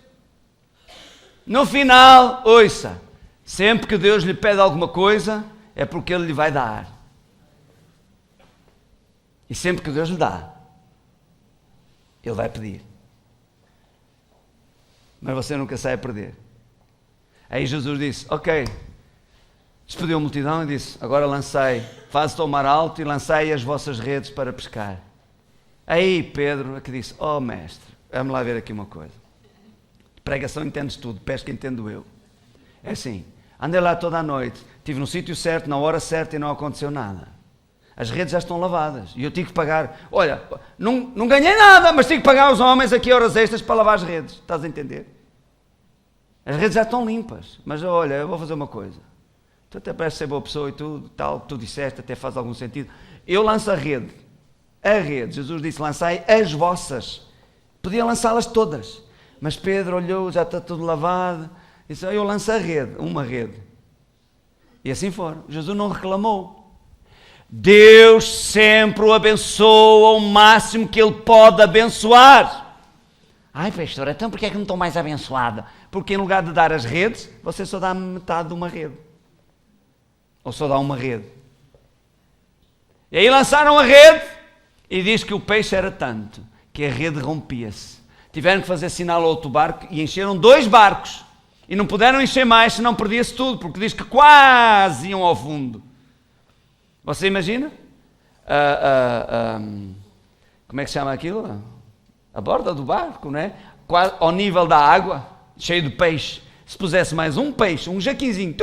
No final, ouça, sempre que Deus lhe pede alguma coisa, é porque Ele lhe vai dar. E sempre que Deus lhe dá, Ele vai pedir. Mas você nunca sai a perder. Aí Jesus disse, ok, despediu a multidão e disse, agora lancei, faz-te ao mar alto e lancei as vossas redes para pescar. Aí Pedro que disse, mestre, vamos lá ver aqui uma coisa. Pregação entendes tudo, pesca entendo eu. É assim, andei lá toda a noite, estive no sítio certo, na hora certa e não aconteceu nada. As redes já estão lavadas e eu tive que pagar, olha, não ganhei nada, mas tive que pagar aos homens aqui horas extras para lavar as redes, estás a entender? As redes já estão limpas, mas olha, eu vou fazer uma coisa. Tu até pareces ser boa pessoa e tudo, tal, tu disseste, até faz algum sentido. Eu lanço a rede, Jesus disse, lançai as vossas. Podia lançá-las todas. Mas Pedro olhou, já está tudo lavado, disse, eu lanço a rede, uma rede. E assim foram. Jesus não reclamou. Deus sempre o abençoa ao máximo que Ele pode abençoar. Ai, pastor, então porquê é que não estou mais abençoado? Porque em lugar de dar as redes, você só dá metade de uma rede. Ou só dá uma rede. E aí lançaram a rede e diz que o peixe era tanto que a rede rompia-se. Tiveram que fazer sinal ao outro barco e encheram 2 barcos. E não puderam encher mais, senão perdia-se tudo, porque diz que quase iam ao fundo. Você imagina? Como é que se chama aquilo? A borda do barco, não é? Quase ao nível da água, cheio de peixe. Se pusesse mais um peixe, um jaquinzinho,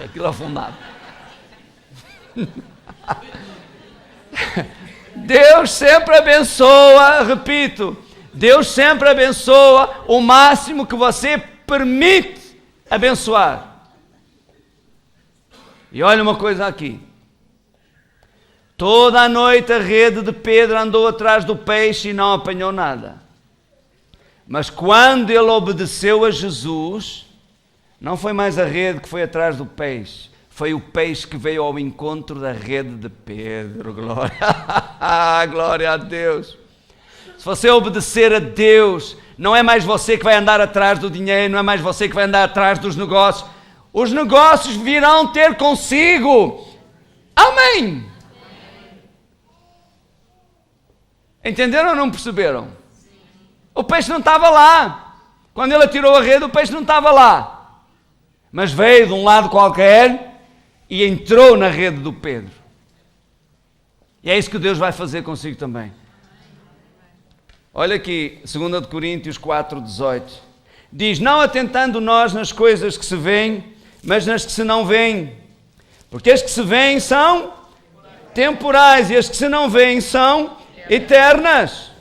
aquilo afundado. Deus sempre abençoa, repito, Deus sempre abençoa o máximo que você permite abençoar. E olha uma coisa aqui. Toda a noite a rede de Pedro andou atrás do peixe e não apanhou nada. Mas quando ele obedeceu a Jesus, não foi mais a rede que foi atrás do peixe, foi o peixe que veio ao encontro da rede de Pedro. Glória a Deus. Se você obedecer a Deus, não é mais você que vai andar atrás do dinheiro, não é mais você que vai andar atrás dos negócios. Os negócios virão ter consigo. Amém. Entenderam ou não perceberam? O peixe não estava lá. Quando ele atirou a rede, o peixe não estava lá. Mas veio de um lado qualquer e entrou na rede do Pedro. E é isso que Deus vai fazer consigo também. Olha aqui, 2 Coríntios 4:18. Diz, não atentando nós nas coisas que se veem, mas nas que se não veem. Porque as que se veem são temporais e as que se não veem são eternas.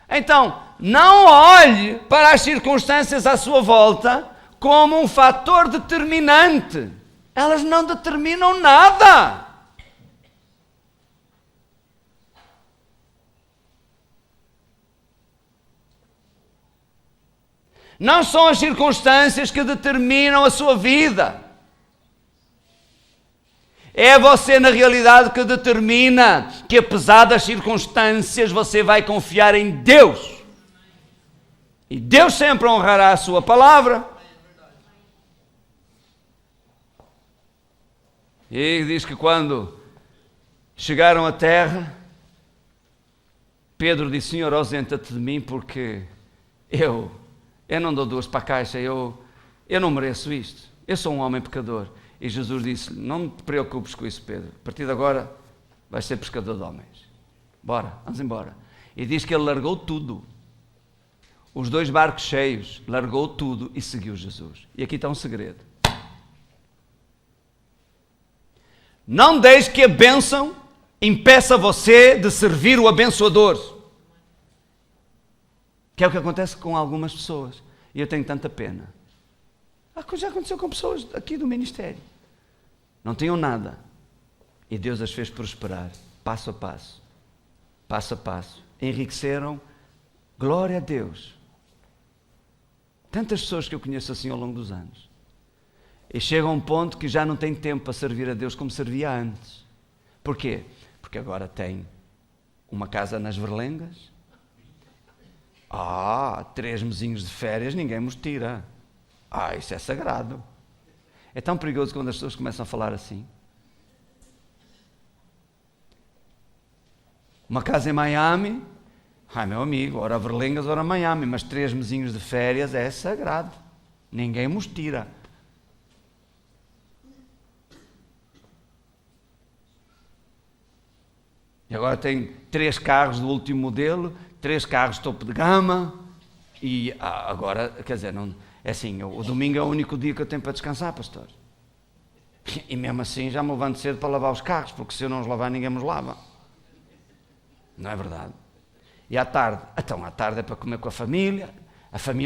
Então, não olhe para as circunstâncias à sua volta como um fator determinante. Elas não determinam nada. Não são as circunstâncias que determinam a sua vida. É você, na realidade, que determina que, apesar das circunstâncias, você vai confiar em Deus. E Deus sempre honrará a sua palavra. E diz que quando chegaram à terra, Pedro disse, Senhor, ausenta-te de mim, porque eu não dou 2 para a caixa, eu não mereço isto. Eu sou um homem pecador. E Jesus disse, não te preocupes com isso, Pedro. A partir de agora vais ser pescador de homens. Bora, vamos embora. E diz que ele largou tudo. Os 2 barcos cheios, largou tudo e seguiu Jesus. E aqui está um segredo. Não deixe que a bênção impeça você de servir o abençoador. Que é o que acontece com algumas pessoas. E eu tenho tanta pena. Já aconteceu com pessoas aqui do ministério. Não tinham nada. E Deus as fez prosperar, passo a passo. Passo a passo. Enriqueceram. Glória a Deus. Tantas pessoas que eu conheço assim ao longo dos anos. E chega a um ponto que já não tem tempo para servir a Deus como servia antes. Porquê? Porque agora tem uma casa nas Verlengas. 3 mesinhos de férias, ninguém nos tira. Isso é sagrado. É tão perigoso quando as pessoas começam a falar assim. Uma casa em Miami, meu amigo, ora Verlengas, ora Miami, mas 3 mesinhos de férias é sagrado. Ninguém nos tira. E agora tem 3 carros do último modelo, 3 carros topo de gama, e agora, quer dizer, não, é assim, o domingo é o único dia que eu tenho para descansar, pastor. E mesmo assim já me levanto cedo para lavar os carros, porque se eu não os lavar, ninguém os lava. Não é verdade? E à tarde? Então, à tarde é para comer com a família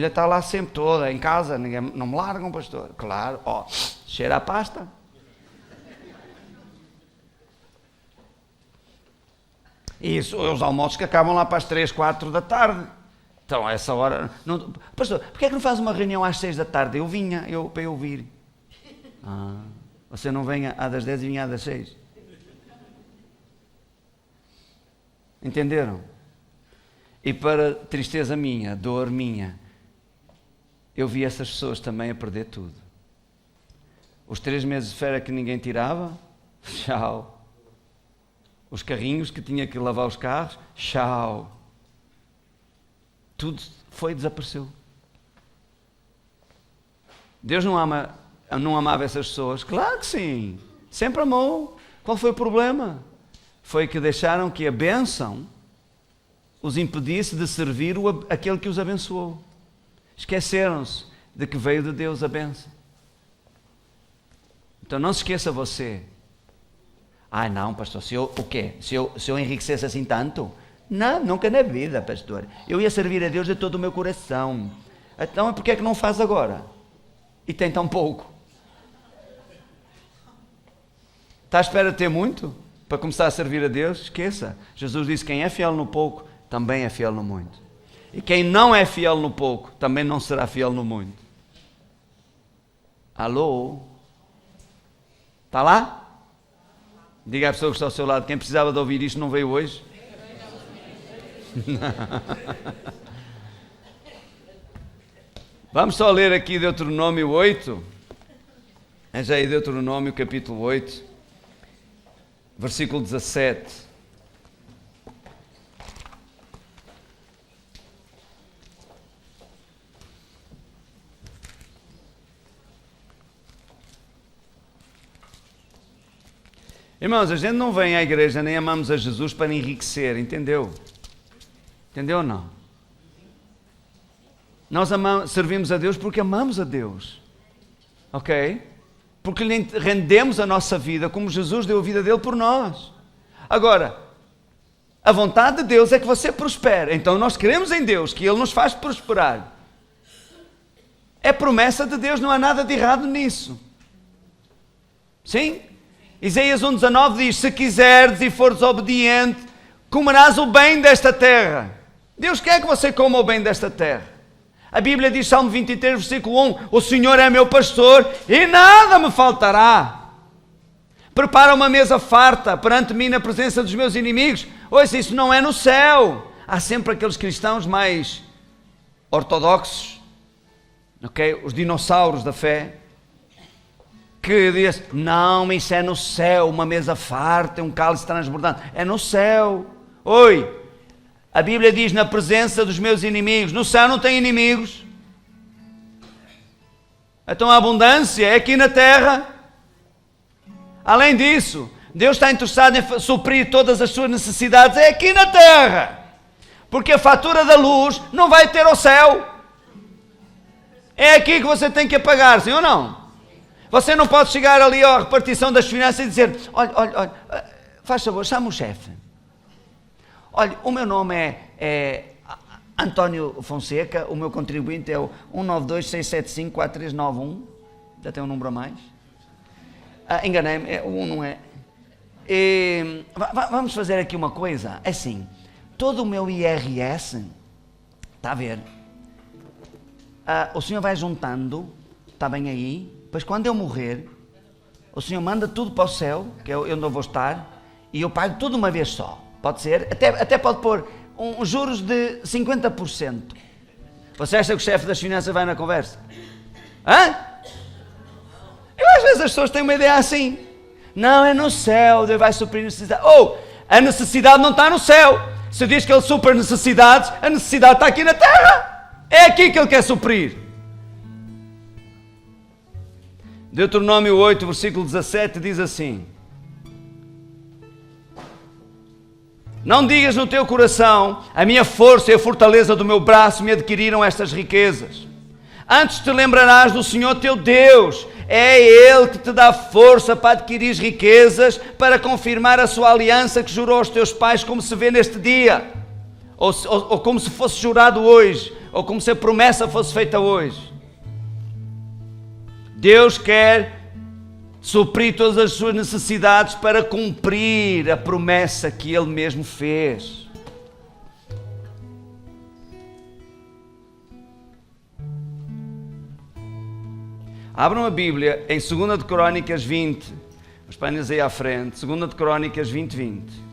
está lá sempre toda, em casa, ninguém, não me largam, pastor. Claro, cheira a pasta. E isso, os almoços que acabam lá para as 3, 4 da tarde. Então, a essa hora... Não, pastor, porquê é que não faz uma reunião às 6 da tarde? Eu vinha, para eu ouvir. Você não vem às das 10 e vinha às das 6. Entenderam? E para tristeza minha, dor minha, eu vi essas pessoas também a perder tudo. Os 3 meses de férias que ninguém tirava, tchau. Os carrinhos que tinha que lavar os carros, tchau. Tudo desapareceu. Deus não amava essas pessoas? Claro que sim. Sempre amou. Qual foi o problema? Foi que deixaram que a bênção os impedisse de servir aquele que os abençoou. Esqueceram-se de que veio de Deus a bênção. Então não se esqueça você. Não, pastor, se eu enriquecesse assim tanto? Não, nunca na vida, pastor. Eu ia servir a Deus de todo o meu coração. Então, por que é que não faz agora? E tem tão pouco. Está à espera de ter muito? Para começar a servir a Deus? Esqueça. Jesus disse, quem é fiel no pouco, também é fiel no muito. E quem não é fiel no pouco, também não será fiel no muito. Alô? Está lá? Diga à pessoa que está ao seu lado, quem precisava de ouvir isto não veio hoje? Vamos só ler aqui Deuteronômio 8. Já aí Deuteronômio capítulo 8, versículo 17. Irmãos, a gente não vem à igreja nem amamos a Jesus para enriquecer, entendeu? Entendeu ou não? Nós servimos a Deus porque amamos a Deus, ok? Porque lhe rendemos a nossa vida como Jesus deu a vida dele por nós. Agora, a vontade de Deus é que você prospere, então nós queremos em Deus que Ele nos faz prosperar. É promessa de Deus, não há nada de errado nisso. Sim? Isaías 1,19 diz, se quiseres e fores obediente, comerás o bem desta terra. Deus quer que você coma o bem desta terra. A Bíblia diz, Salmo 23, versículo 1, o Senhor é meu pastor e nada me faltará. Prepara uma mesa farta perante mim na presença dos meus inimigos. Ouça, isso não é no céu. Há sempre aqueles cristãos mais ortodoxos, ok? Os dinossauros da fé, que diz, não, isso é no céu, uma mesa farta, um cálice transbordante. É no céu. Oi, a Bíblia diz, na presença dos meus inimigos. No céu não tem inimigos. Então a abundância é aqui na terra. Além disso, Deus está interessado em suprir todas as suas necessidades, é aqui na terra. Porque a fatura da luz não vai ter ao céu. É aqui que você tem que pagar, sim ou não? Você não pode chegar ali à repartição das finanças e dizer, olha, faz favor, chama o chefe. Olha, o meu nome é António Fonseca, o meu contribuinte é o 192-675-4391. Já tem um número a mais? Enganei-me, o 1 não é. Vamos fazer aqui uma coisa, assim, todo o meu IRS, está a ver? O senhor vai juntando, está bem aí, depois quando eu morrer, o senhor manda tudo para o céu, que é onde eu vou estar, e eu pago tudo uma vez só, pode ser? Até pode pôr juros de 50%. Você acha que o chefe das finanças vai na conversa? Hã? Às vezes as pessoas têm uma ideia assim. Não, é no céu, Deus vai suprir necessidade. A necessidade não está no céu. Se diz que Ele supre necessidades, a necessidade está aqui na terra. É aqui que Ele quer suprir. Deuteronômio 8, versículo 17 diz assim: não digas no teu coração, a minha força e a fortaleza do meu braço me adquiriram estas riquezas. Antes te lembrarás do Senhor teu Deus. É Ele que te dá força para adquirir riquezas, para confirmar a sua aliança que jurou aos teus pais, como se vê neste dia, ou como se fosse jurado hoje, ou como se a promessa fosse feita hoje. Deus quer suprir todas as suas necessidades para cumprir a promessa que Ele mesmo fez. Abram a Bíblia em 2 de Crónicas 20, os painéis aí à frente, 2 de Crónicas 20, 20.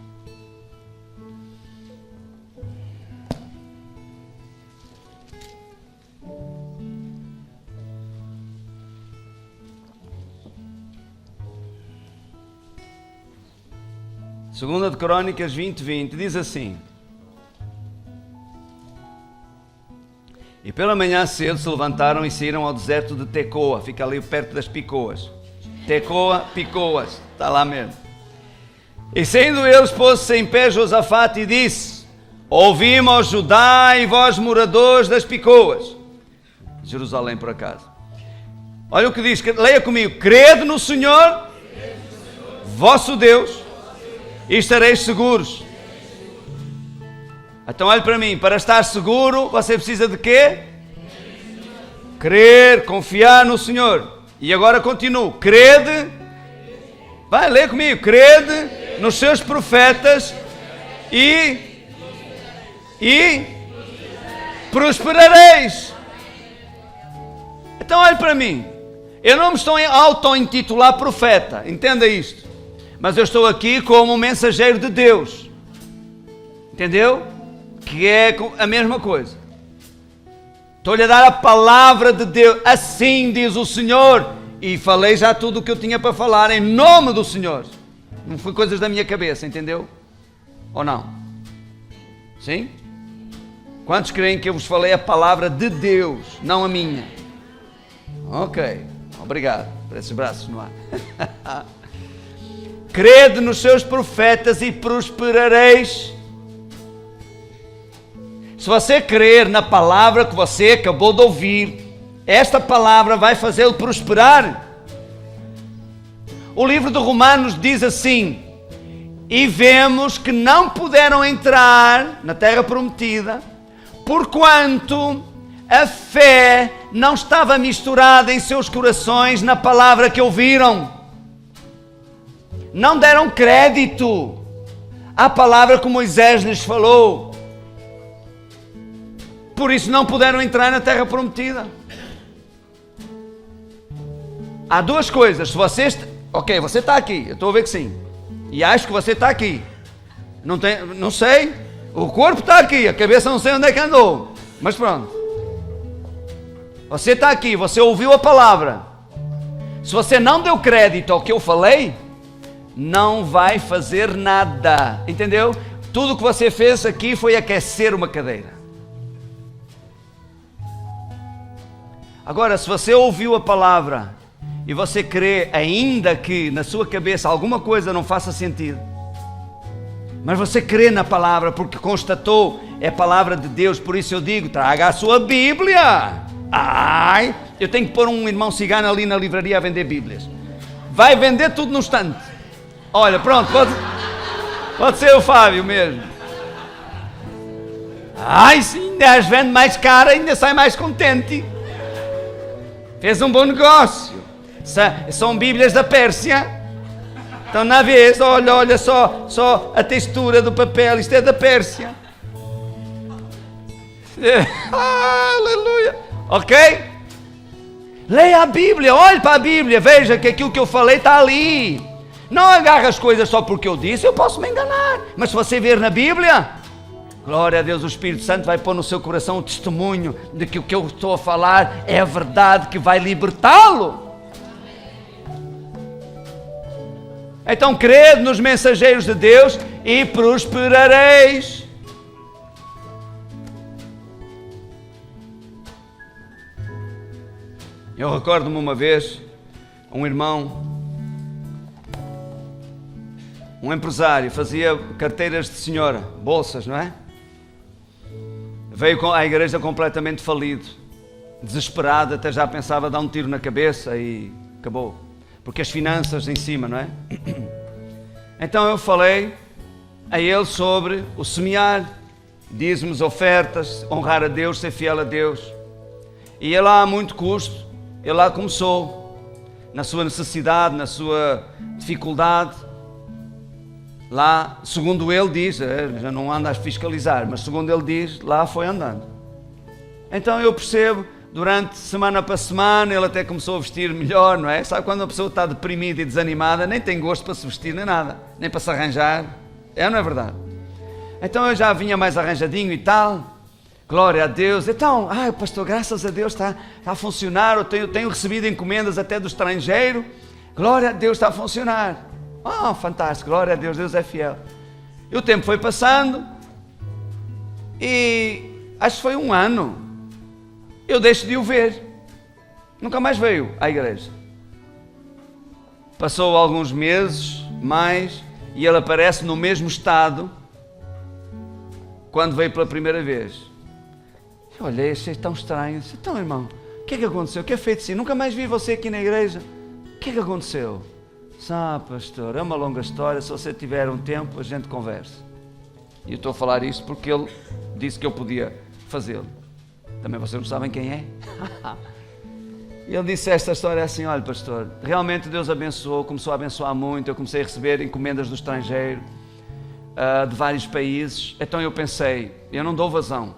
Segunda de Crónicas 20, 20, diz assim: e pela manhã cedo se levantaram e saíram ao deserto de Tecoa, fica ali perto das Picoas. Tecoa, Picoas, está lá mesmo. E saindo eles, pôs-se em pé Josafate e disse: ouvimos, Judá e vós moradores das Picoas. Jerusalém, por acaso. Olha o que diz, leia comigo: crede no Senhor, vosso Deus, e estareis seguros. Então olhe para mim, para estar seguro, você precisa de quê? Crer, confiar no Senhor. E agora continuo, crede, vai, lê comigo, crede nos seus profetas e prosperareis. Então olhe para mim, eu não me estou a auto-intitular profeta, entenda isto, mas eu estou aqui como um mensageiro de Deus, entendeu? Que é a mesma coisa. Estou-lhe a dar a palavra de Deus, assim diz o Senhor, e falei já tudo o que eu tinha para falar em nome do Senhor, não foi coisas da minha cabeça, entendeu? Ou não? Sim? Quantos creem que eu vos falei a palavra de Deus, não a minha? Ok, obrigado por esses braços no ar. Crede nos seus profetas e prosperareis. Se você crer na palavra que você acabou de ouvir, esta palavra vai fazê-lo prosperar. O livro de Romanos diz assim: e vemos que não puderam entrar na terra prometida, porquanto a fé não estava misturada em seus corações na palavra que ouviram. Não deram crédito à palavra que Moisés lhes falou. Por isso não puderam entrar na terra prometida. Há duas coisas. Se você ok, você está aqui, eu estou a ver que sim, e acho que você está aqui, não sei, o corpo está aqui, a cabeça não sei onde é que andou, mas pronto, você está aqui, você ouviu a palavra. Se você não deu crédito ao que eu falei, não vai fazer nada, entendeu? Tudo o que você fez aqui foi aquecer uma cadeira. Agora, se você ouviu a palavra e você crê, ainda que na sua cabeça alguma coisa não faça sentido, mas você crê na palavra porque constatou, é a palavra de Deus, por isso eu digo, traga a sua Bíblia. Ai, eu tenho que pôr um irmão cigano ali na livraria a vender Bíblias. Vai vender tudo no estante. Olha, pronto, pode ser o Fábio mesmo. Ai, sim, ainda as vende mais cara, ainda sai mais contente. Fez um bom negócio. São Bíblias da Pérsia. Estão na vez, olha só a textura do papel, isto é da Pérsia. Aleluia. Ok? Leia a Bíblia, olhe para a Bíblia, veja que aquilo que eu falei está ali. Não agarre as coisas só porque eu disse, eu posso me enganar. Mas se você ver na Bíblia, glória a Deus, o Espírito Santo vai pôr no seu coração o testemunho de que o que eu estou a falar é a verdade que vai libertá-lo. Então crede nos mensageiros de Deus e prosperareis. Eu recordo-me uma vez, um irmão, um empresário, fazia carteiras de senhora, bolsas, não é? Veio à igreja completamente falido, desesperado, até já pensava dar um tiro na cabeça e acabou. Porque as finanças em cima, não é? Então eu falei a ele sobre o semear, dízimos, ofertas, honrar a Deus, ser fiel a Deus. E ele lá a muito custo, ele lá começou, na sua necessidade, na sua dificuldade. Lá, segundo ele diz, já não anda a fiscalizar, mas segundo ele diz, lá foi andando. Então eu percebo, durante semana para semana, ele até começou a vestir melhor, não é? Sabe quando uma pessoa está deprimida e desanimada, nem tem gosto para se vestir nem nada, nem para se arranjar, não é verdade? Então eu já vinha mais arranjadinho e tal, glória a Deus. Então, pastor, graças a Deus está a funcionar, eu tenho recebido encomendas até do estrangeiro, glória a Deus, está a funcionar. Fantástico, glória a Deus, Deus é fiel. E o tempo foi passando e acho que foi um ano, eu deixo de o ver, nunca mais veio à igreja. Passou alguns meses mais e ele aparece no mesmo estado quando veio pela primeira vez. Eu olhei, achei tão estranho. Disse, então irmão, o que é que aconteceu? O que é feito assim? Nunca mais vi você aqui na igreja. O que é que aconteceu? Pastor, é uma longa história, se você tiver um tempo a gente conversa. E eu estou a falar isto porque ele disse que eu podia fazê-lo. Também vocês não sabem quem é? E ele disse esta história assim, olha pastor, realmente Deus abençoou, começou a abençoar muito, eu comecei a receber encomendas do estrangeiro, de vários países. Então eu pensei, eu não dou vazão,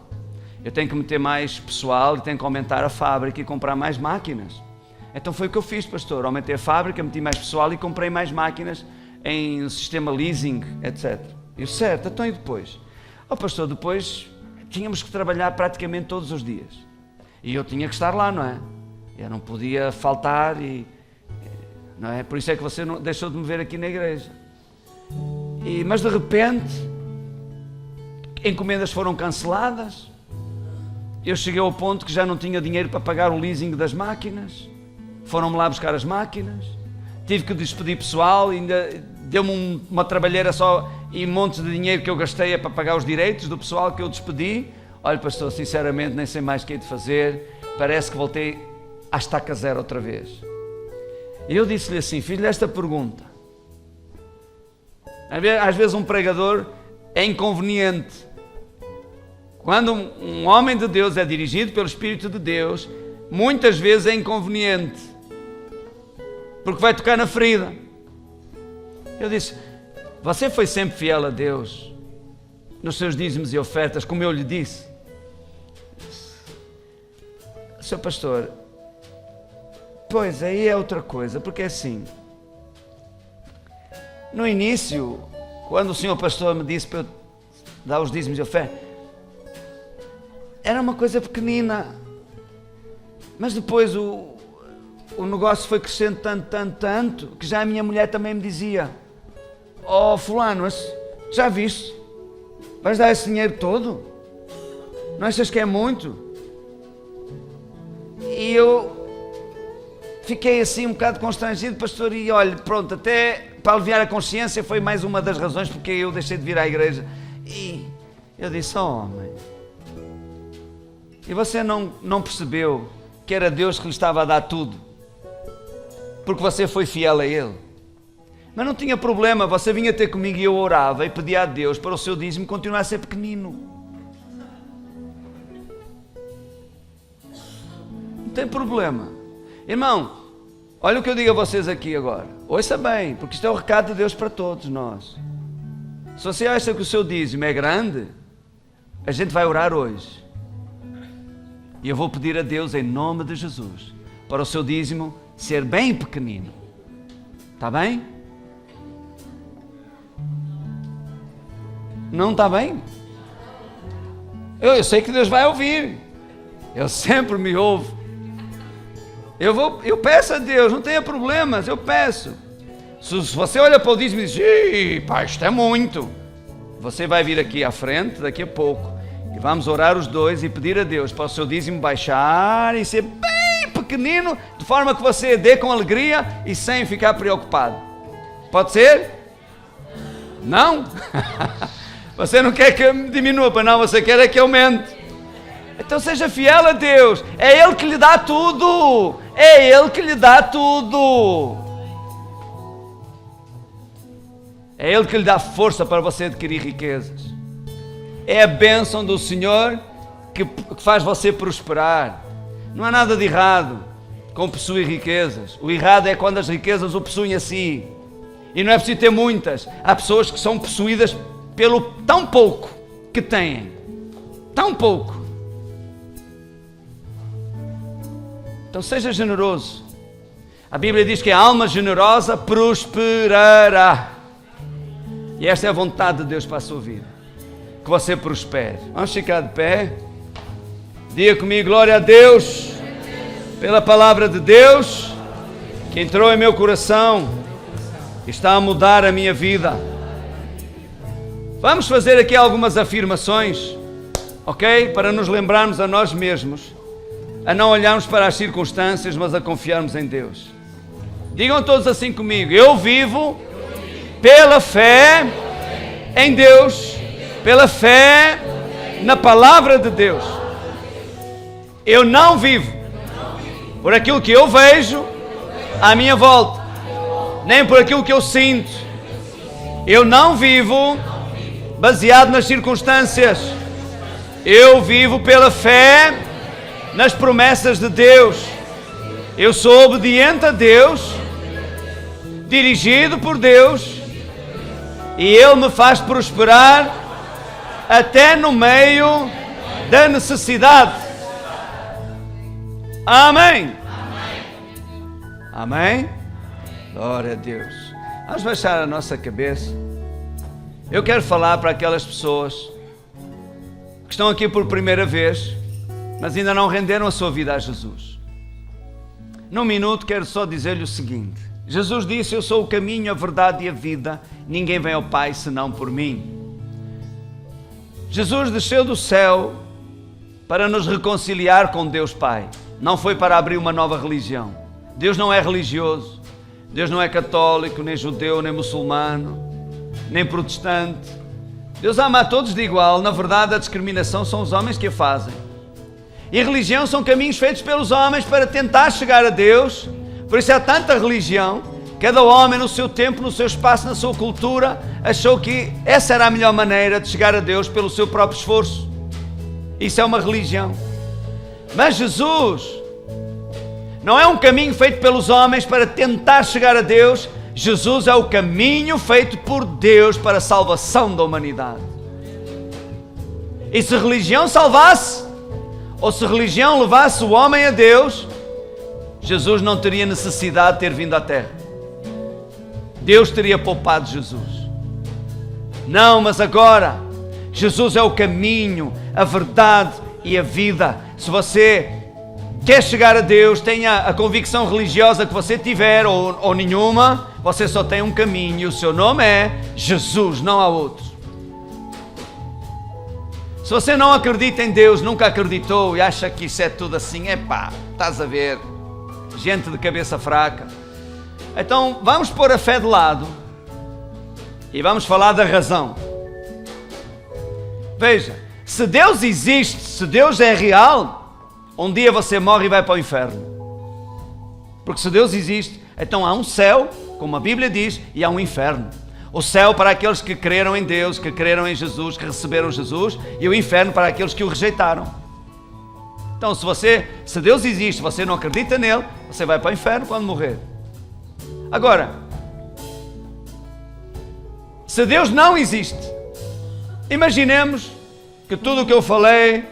eu tenho que meter mais pessoal e tenho que aumentar a fábrica e comprar mais máquinas. Então foi o que eu fiz, pastor, aumentei a fábrica, meti mais pessoal e comprei mais máquinas em sistema leasing, etc. E certo, então e depois? Pastor, depois tínhamos que trabalhar praticamente todos os dias. E eu tinha que estar lá, não é? Eu não podia faltar não é? Por isso é que você não deixou de me ver aqui na igreja. Mas de repente, encomendas foram canceladas, eu cheguei ao ponto que já não tinha dinheiro para pagar o leasing das máquinas. Foram-me lá buscar as máquinas, tive que despedir pessoal, ainda deu-me uma trabalheira só e montes de dinheiro que eu gastei para pagar os direitos do pessoal que eu despedi. Olha pastor, sinceramente nem sei mais o que é de fazer, parece que voltei à estaca zero outra vez. E eu disse-lhe assim, filho, esta pergunta, às vezes um pregador é inconveniente. Quando um homem de Deus é dirigido pelo Espírito de Deus, muitas vezes é inconveniente, porque vai tocar na ferida. Eu disse, você foi sempre fiel a Deus, nos seus dízimos e ofertas, como eu lhe disse. Seu pastor, pois aí é outra coisa, porque assim, no início, quando o senhor pastor me disse para eu dar os dízimos e ofertas, era uma coisa pequenina, mas depois o negócio foi crescendo tanto, que já a minha mulher também me dizia, fulano, já viste, vais dar esse dinheiro todo? Não achas que é muito? E eu fiquei assim um bocado constrangido, pastor, e olha, pronto, até para aliviar a consciência foi mais uma das razões porque eu deixei de vir à igreja. E eu disse, homem, e você não percebeu que era Deus que lhe estava a dar tudo, porque você foi fiel a Ele? Mas não tinha problema, você vinha ter comigo e eu orava e pedia a Deus para o seu dízimo continuar a ser pequenino. tem problema. Irmão, olha o que eu digo a vocês aqui agora. Ouça bem, porque isto é o recado de Deus para todos nós. Se você acha que o seu dízimo é grande, a gente vai orar hoje. E eu vou pedir a Deus, em nome de Jesus, para o seu dízimo ser bem pequenino. Está bem? Não está bem? Eu sei que Deus vai ouvir. Ele sempre me ouve. Eu peço a Deus, não tenha problemas, eu peço. Se você olha para o dízimo e diz, ih, pá, isto é muito. Você vai vir aqui à frente daqui a pouco e vamos orar os dois e pedir a Deus para o seu dízimo baixar e ser bem pequenino, de forma que você dê com alegria e sem ficar preocupado. Pode ser? Não? Você não quer que diminua, para não, você quer é que aumente. Então seja fiel a Deus. É Ele que lhe dá tudo. É Ele que lhe dá tudo. É Ele que lhe dá força para você adquirir riquezas. É a bênção do Senhor que faz você prosperar. Não há nada de errado com possuir riquezas. O errado é quando as riquezas o possuem a si. E não é preciso ter muitas. Há pessoas que são possuídas pelo tão pouco que têm. Tão pouco. Então seja generoso. A Bíblia diz que a alma generosa prosperará. E esta é a vontade de Deus para a sua vida. Que você prospere. Vamos ficar de pé. Diga comigo, glória a Deus, pela palavra de Deus, que entrou em meu coração e está a mudar a minha vida. Vamos fazer aqui algumas afirmações, ok? Para nos lembrarmos a nós mesmos, a não olharmos para as circunstâncias, mas a confiarmos em Deus. Digam todos assim comigo: eu vivo pela fé em Deus, pela fé na palavra de Deus. Eu não vivo por aquilo que eu vejo à minha volta, nem por aquilo que eu sinto. Eu não vivo baseado nas circunstâncias. Eu vivo pela fé nas promessas de Deus. Eu sou obediente a Deus, dirigido por Deus, e Ele me faz prosperar até no meio da necessidade. Amém? Amém? Glória a Deus. Vamos baixar a nossa cabeça. Eu quero falar para aquelas pessoas que estão aqui por primeira vez, mas ainda não renderam a sua vida a Jesus. Num minuto quero só dizer-lhe o seguinte: Jesus disse: eu sou o caminho, a verdade e a vida, ninguém vem ao Pai senão por mim. Jesus desceu do céu para nos reconciliar com Deus Pai. Não foi para abrir uma nova religião. Deus não é religioso. Deus não é católico, nem judeu, nem muçulmano, nem protestante. Deus ama a todos de igual. Na verdade, a discriminação são os homens que a fazem. E a religião são caminhos feitos pelos homens para tentar chegar a Deus. Por isso há tanta religião. Cada homem no seu tempo, no seu espaço, na sua cultura, achou que essa era a melhor maneira de chegar a Deus pelo seu próprio esforço. Isso é uma religião. Mas Jesus não é um caminho feito pelos homens para tentar chegar a Deus. Jesus é o caminho feito por Deus para a salvação da humanidade. E se religião salvasse, ou se religião levasse o homem a Deus, Jesus não teria necessidade de ter vindo à terra. Deus teria poupado Jesus. Não, mas agora Jesus é o caminho, a verdade e a vida. Se você quer chegar a Deus, tenha a convicção religiosa que você tiver ou nenhuma, você só tem um caminho e o seu nome é Jesus, não há outro. Se você não acredita em Deus, nunca acreditou e acha que isso é tudo assim, epá, estás a ver, gente de cabeça fraca. Então vamos pôr a fé de lado e vamos falar da razão. Veja, se Deus existe, se Deus é real, um dia você morre e vai para o inferno. Porque se Deus existe, então há um céu, como a Bíblia diz, e há um inferno. O céu para aqueles que creram em Deus, que creram em Jesus, que receberam Jesus, e o inferno para aqueles que o rejeitaram. Então, se Deus existe, você não acredita nele, você vai para o inferno quando morrer. Agora, se Deus não existe, imaginemos que tudo o que eu falei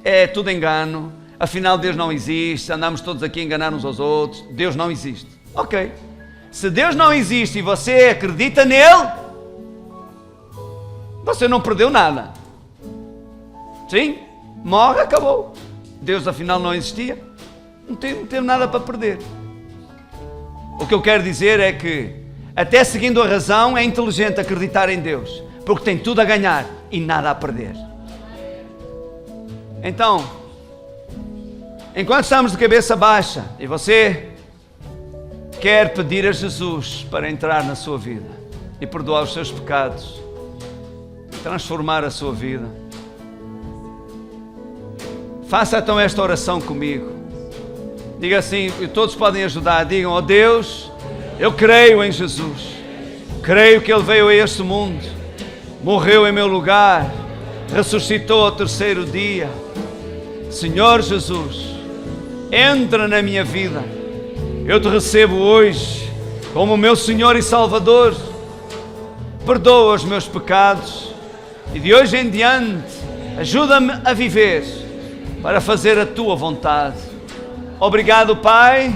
é tudo engano, afinal Deus não existe, andamos todos aqui a enganar uns aos outros, Deus não existe. Ok, se Deus não existe e você acredita nele, você não perdeu nada. Sim, morre, acabou. Deus afinal não existia, não teve nada para perder. O que eu quero dizer é que, até seguindo a razão, é inteligente acreditar em Deus, porque tem tudo a ganhar e nada a perder. Então, enquanto estamos de cabeça baixa e você quer pedir a Jesus para entrar na sua vida e perdoar os seus pecados, transformar a sua vida, faça então esta oração comigo. Diga assim, e todos podem ajudar. Digam: ó Deus, eu creio em Jesus. Creio que Ele veio a este mundo, morreu em meu lugar, ressuscitou ao terceiro dia. Senhor Jesus, entra na minha vida. Eu te recebo hoje como meu Senhor e Salvador. Perdoa os meus pecados e de hoje em diante ajuda-me a viver para fazer a tua vontade. Obrigado, Pai,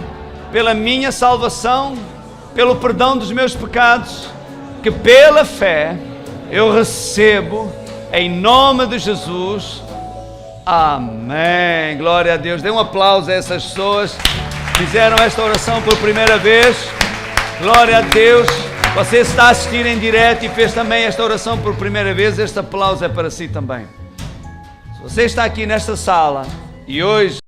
pela minha salvação, pelo perdão dos meus pecados, que pela fé eu recebo em nome de Jesus. Amém. Glória a Deus. Dê um aplauso a essas pessoas que fizeram esta oração por primeira vez. Glória a Deus. Você está a assistir em direto e fez também esta oração por primeira vez. Este aplauso é para si também. Se você está aqui nesta sala e hoje